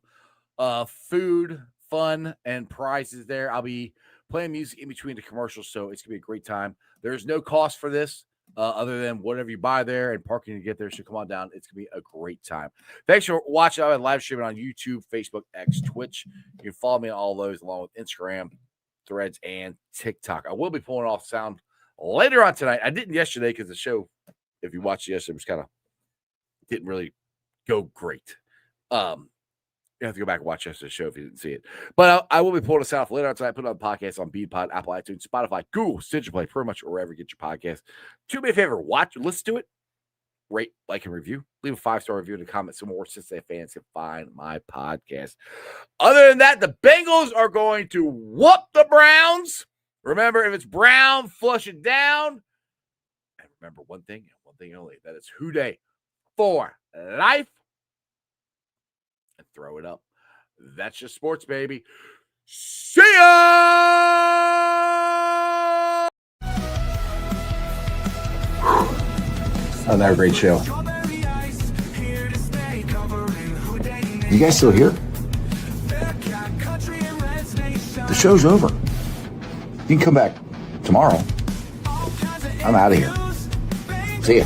S1: have food, fun, and prizes there. I'll be playing music in between the commercials, so it's going to be a great time. There's no cost for this other than whatever you buy there and parking to get there. So come on down. It's going to be a great time. Thanks for watching. I'm live streaming on YouTube, Facebook, X, Twitch. You can follow me on all those along with Instagram, Threads, and TikTok. I will be pulling off sound later on tonight. I didn't yesterday because the show, if you watched it yesterday, was kind of didn't really go great. You have to go back and watch yesterday's show if you didn't see it. But I will be pulling this out later on tonight. Put it on the podcast on BeatPod, Apple iTunes, Spotify, Google, Stitcher Play, pretty much wherever you get your podcast. Do me a favor, watch, listen to it, rate, like, and review. Leave a 5-star review in the comments so more Cincinnati fans can find my podcast. Other than that, the Bengals are going to whoop the Browns. Remember, if it's Brown, flush it down. And remember one thing and one thing only. That is Who Dey for life. And throw it up. That's just sports, baby. See ya!
S3: Another great show. You guys still here? The show's over. You can come back tomorrow. I'm out of here. See ya.